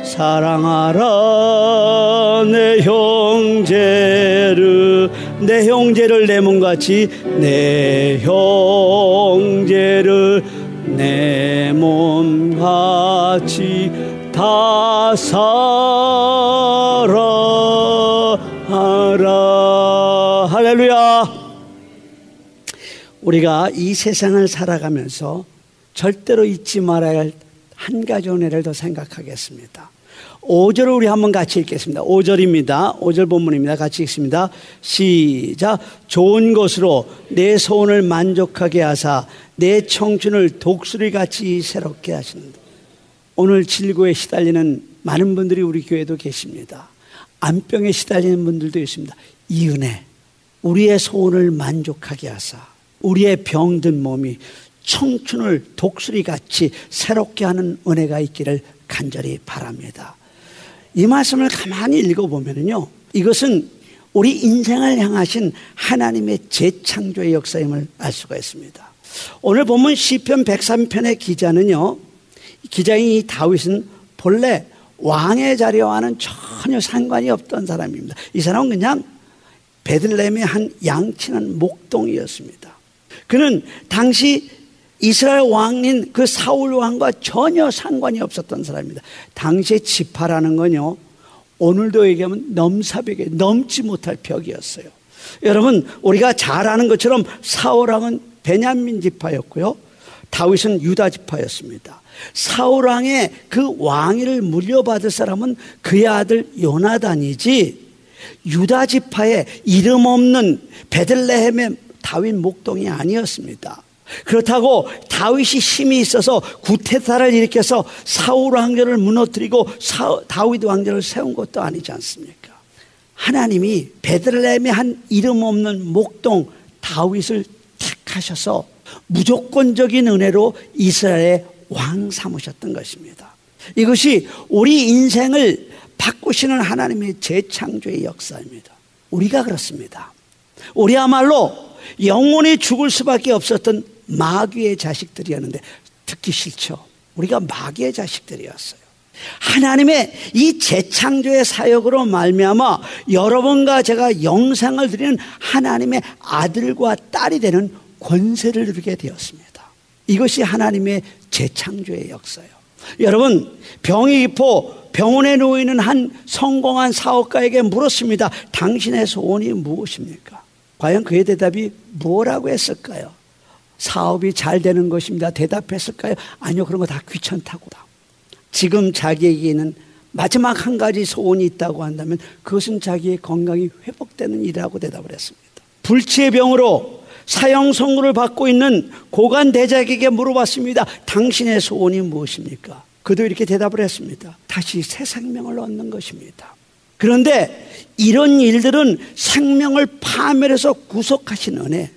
사랑하라 내 형제를, 내 형제를 내 몸같이, 내 형제를 내 몸같이 다 사랑하라. 할렐루야. 우리가 이 세상을 살아가면서 절대로 잊지 말아야 할 한 가지 은혜를 더 생각하겠습니다. 5절을 우리 한번 같이 읽겠습니다. 5절입니다. 5절 본문입니다. 같이 읽습니다. 시작. 좋은 것으로 내 소원을 만족하게 하사 내 청춘을 독수리같이 새롭게 하시는다. 오늘 질고에 시달리는 많은 분들이 우리 교회도 계십니다. 암병에 시달리는 분들도 있습니다. 이 은혜, 우리의 소원을 만족하게 하사 우리의 병든 몸이 청춘을 독수리같이 새롭게 하는 은혜가 있기를 간절히 바랍니다. 이 말씀을 가만히 읽어보면요, 이것은 우리 인생을 향하신 하나님의 재창조의 역사임을 알 수가 있습니다. 오늘 보면 시편 103편의 기자는요, 기자인 이 다윗은 본래 왕의 자리와는 전혀 상관이 없던 사람입니다. 이 사람은 그냥 베들레헴의 한 양치는 목동이었습니다. 그는 당시 이스라엘 왕인 그 사울 왕과 전혀 상관이 없었던 사람입니다. 당시의 지파라는 건요, 오늘도 얘기하면 넘사벽에 넘지 못할 벽이었어요. 여러분, 우리가 잘 아는 것처럼 사울 왕은 베냐민 지파였고요, 다윗은 유다 지파였습니다. 사울 왕의 그 왕위를 물려받을 사람은 그의 아들 요나단이지, 유다 지파의 이름 없는 베들레헴의 다윗 목동이 아니었습니다. 그렇다고 다윗이 힘이 있어서 구테타를 일으켜서 사울 왕조를 무너뜨리고 다윗 왕조를 세운 것도 아니지 않습니까? 하나님이 베들레헴의 한 이름 없는 목동 다윗을 택하셔서 무조건적인 은혜로 이스라엘의 왕 삼으셨던 것입니다. 이것이 우리 인생을 바꾸시는 하나님의 재창조의 역사입니다. 우리가 그렇습니다. 우리야말로 영원히 죽을 수밖에 없었던 마귀의 자식들이었는데 듣기 싫죠. 우리가 마귀의 자식들이었어요. 하나님의 이 재창조의 사역으로 말미암아 여러분과 제가 영생을 드리는 하나님의 아들과 딸이 되는 권세를 누리게 되었습니다. 이것이 하나님의 재창조의 역사예요. 여러분, 병이 깊어 병원에 누워있는 한 성공한 사업가에게 물었습니다. 당신의 소원이 무엇입니까? 과연 그의 대답이 뭐라고 했을까요? 사업이 잘 되는 것입니다. 대답했을까요? 아니요, 그런 거 다 귀찮다고. 지금 자기에게는 마지막 한 가지 소원이 있다고 한다면 그것은 자기의 건강이 회복되는 일이라고 대답을 했습니다. 불치의 병으로 사형 선고를 받고 있는 고관 대작에게 물어봤습니다. 당신의 소원이 무엇입니까? 그도 이렇게 대답을 했습니다. 다시 새 생명을 얻는 것입니다. 그런데 이런 일들은 생명을 파멸해서 구속하신 은혜,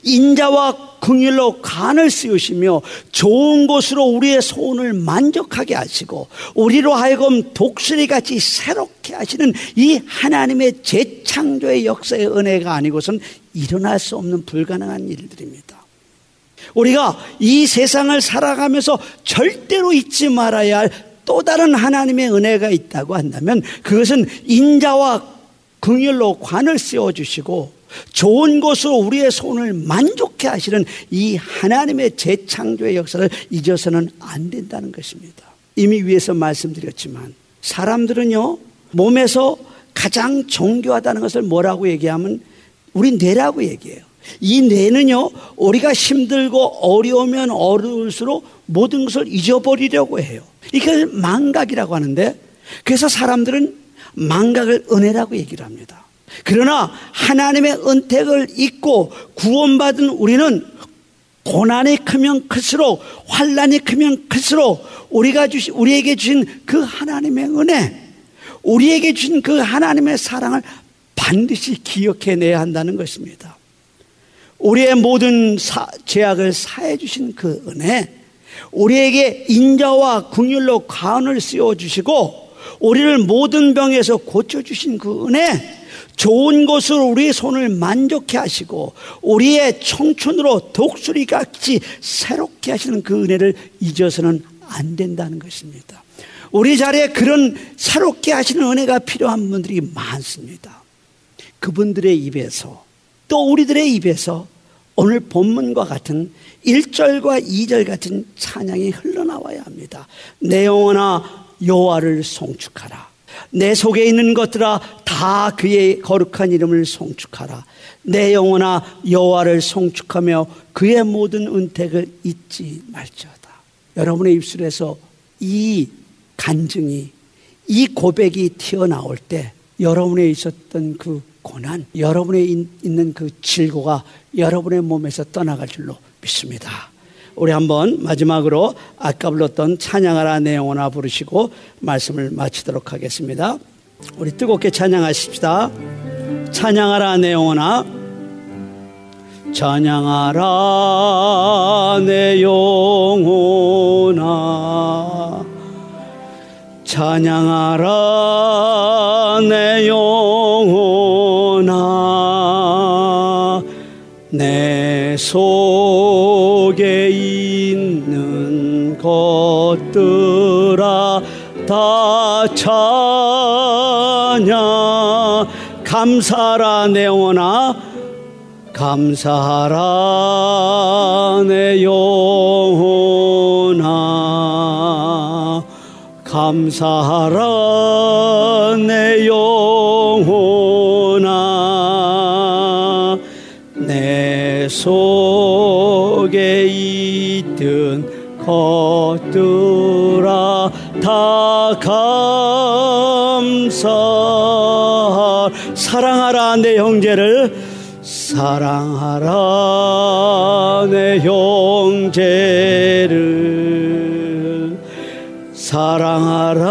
인자와 긍휼로 간을 씌우시며 좋은 것으로 우리의 소원을 만족하게 하시고 우리로 하여금 독수리같이 새롭게 하시는 이 하나님의 재창조의 역사의 은혜가 아니고선 일어날 수 없는 불가능한 일들입니다. 우리가 이 세상을 살아가면서 절대로 잊지 말아야 할 또 다른 하나님의 은혜가 있다고 한다면 그것은 인자와 긍휼로 관을 씌워주시고 좋은 것으로 우리의 소원을 만족해 하시는 이 하나님의 재창조의 역사를 잊어서는 안 된다는 것입니다. 이미 위에서 말씀드렸지만 사람들은요, 몸에서 가장 정교하다는 것을 뭐라고 얘기하면 우리 뇌라고 얘기해요. 이 뇌는요, 우리가 힘들고 어려우면 어려울수록 모든 것을 잊어버리려고 해요. 이걸 망각이라고 하는데, 그래서 사람들은 망각을 은혜라고 얘기를 합니다. 그러나 하나님의 은택을 잊고 구원받은 우리는 고난이 크면 클수록, 환난이 크면 클수록 우리에게 주신 그 하나님의 은혜, 우리에게 주신 그 하나님의 사랑을 반드시 기억해내야 한다는 것입니다. 우리의 모든 죄악을 사해 주신 그 은혜, 우리에게 인자와 긍휼로 관을 씌워주시고 우리를 모든 병에서 고쳐주신 그 은혜, 좋은 것으로 우리의 손을 만족해 하시고 우리의 청춘으로 독수리같이 새롭게 하시는 그 은혜를 잊어서는 안 된다는 것입니다. 우리 자리에 그런 새롭게 하시는 은혜가 필요한 분들이 많습니다. 그분들의 입에서, 또 우리들의 입에서 오늘 본문과 같은 1절과 2절 같은 찬양이 흘러나와야 합니다. 내 영혼아 여호와를 송축하라. 내 속에 있는 것들아 다 그의 거룩한 이름을 송축하라. 내 영혼아 여호와를 송축하며 그의 모든 은택을 잊지 말지어다. 여러분의 입술에서 이 간증이, 이 고백이 튀어나올 때 여러분에 있었던 그 고난, 여러분에 있는 그 질고가 여러분의 몸에서 떠나갈 줄로 믿습니다. 우리 한번 마지막으로 아까 불렀던 찬양하라 내 영혼아 부르시고 말씀을 마치도록 하겠습니다. 우리 뜨겁게 찬양하십시다. 찬양하라 내 영혼아, 찬양하라 내 영혼아, 찬양하라 내 영혼아, 내 속에 있는 것들아 다 찬양. 감사하라 내 영혼아, 감사하라 내 영혼아, 감사하라 내 영혼아, 내 속에 있던 것들아 다 감사. 사랑하라 내 형제를, 사랑하라 내 형제를, 사랑하라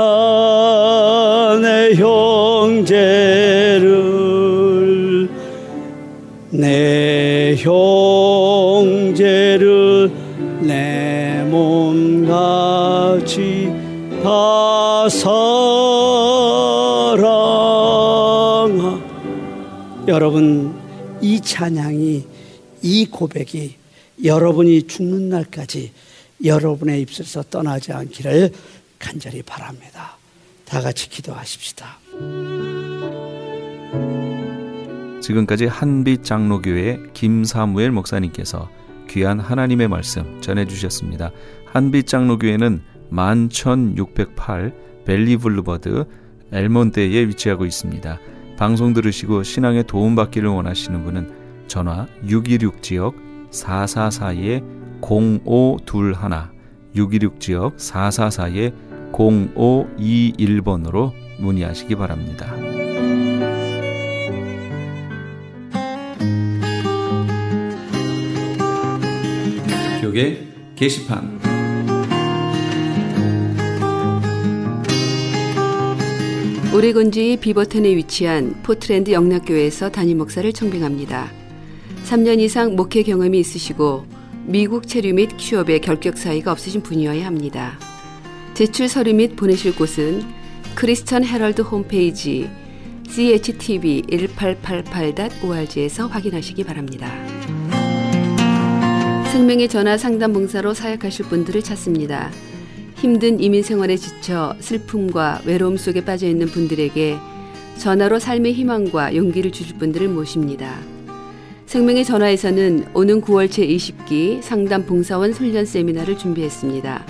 내 형제를, 내 형제를 내 몸같이 다 사랑하. 여러분, 이 찬양이, 이 고백이 여러분이 죽는 날까지 여러분의 입술에서 떠나지 않기를 간절히 바랍니다. 다 같이 기도하십시다. 지금까지 한빛 장로교회 김사무엘 목사님께서 귀한 하나님의 말씀 전해주셨습니다. 한빛 장로교회는 11,608 벨리 블루버드 엘몬드에 위치하고 있습니다. 방송 들으시고 신앙에 도움받기를 원하시는 분은 전화 626지역 444-0521 626지역 444-0521번으로 문의하시기 바랍니다. 교계 게시판 오레곤주의 비버튼에 위치한 포트랜드 영락교회에서 담임 목사를 청빙합니다. 3년 이상 목회 경험이 있으시고 미국 체류 및 취업에 결격 사이가 없으신 분이어야 합니다. 제출 서류 및 보내실 곳은 크리스천 헤럴드 홈페이지 CHTV1888.org에서 확인하시기 바랍니다. 생명의 전화 상담 봉사로 사역하실 분들을 찾습니다. 힘든 이민 생활에 지쳐 슬픔과 외로움 속에 빠져있는 분들에게 전화로 삶의 희망과 용기를 주실 분들을 모십니다. 생명의 전화에서는 오는 9월 제20기 상담 봉사원 훈련 세미나를 준비했습니다.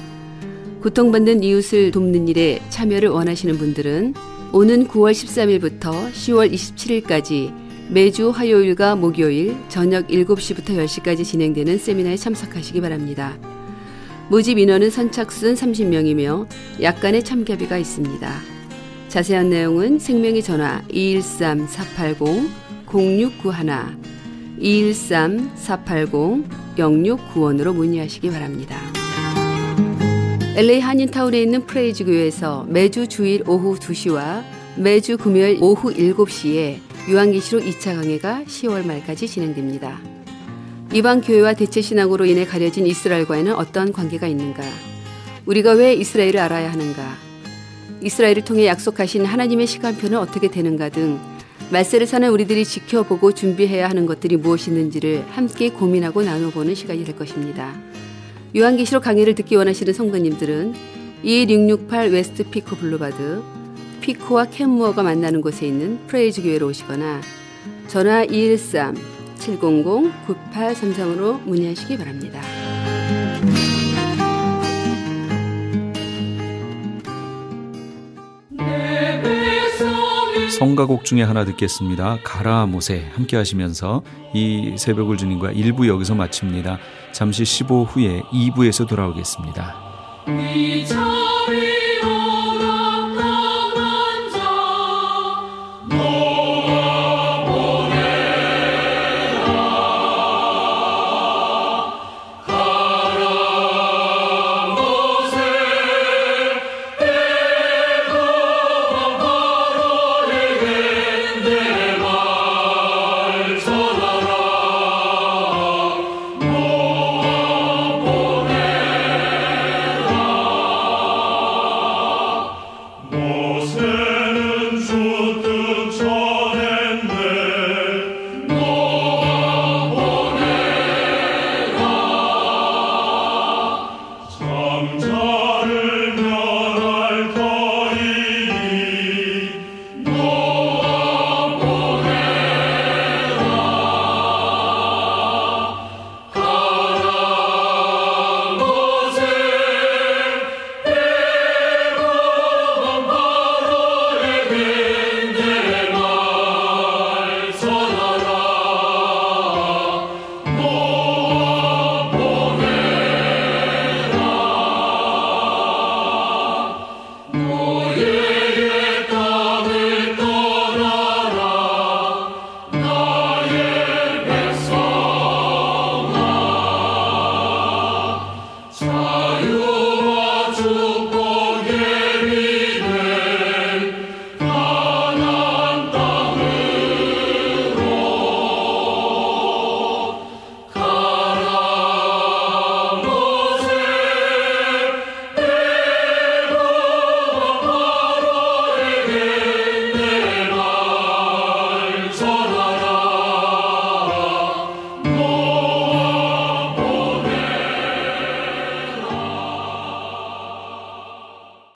고통받는 이웃을 돕는 일에 참여를 원하시는 분들은 오는 9월 13일부터 10월 27일까지 매주 화요일과 목요일 저녁 7시부터 10시까지 진행되는 세미나에 참석하시기 바랍니다. 모집 인원은 선착순 30명이며 약간의 참가비가 있습니다. 자세한 내용은 생명의 전화 213-480-0691 213-480-0691으로 문의하시기 바랍니다. LA 한인타운에 있는 프레이즈 교회에서 매주 주일 오후 2시와 매주 금요일 오후 7시에 요한계시록 2차 강해가 10월 말까지 진행됩니다. 이방 교회와 대체 신앙으로 인해 가려진 이스라엘과는 어떤 관계가 있는가? 우리가 왜 이스라엘을 알아야 하는가? 이스라엘을 통해 약속하신 하나님의 시간표는 어떻게 되는가 등 말세를 사는 우리들이 지켜보고 준비해야 하는 것들이 무엇이 있는지를 함께 고민하고 나눠보는 시간이 될 것입니다. 요한계시록 강의를 듣기 원하시는 성도님들은 12668 웨스트 피코 블루바드 피코와 캔무어가 만나는 곳에 있는 프레이즈 교회로 오시거나 전화 213-700-9833으로 문의하시기 바랍니다. 성가곡 중에 하나 듣겠습니다. 가라 모세 함께 하시면서 이 새벽을 주님과 1부 여기서 마칩니다. 잠시 15 후에 2부에서 돌아오겠습니다.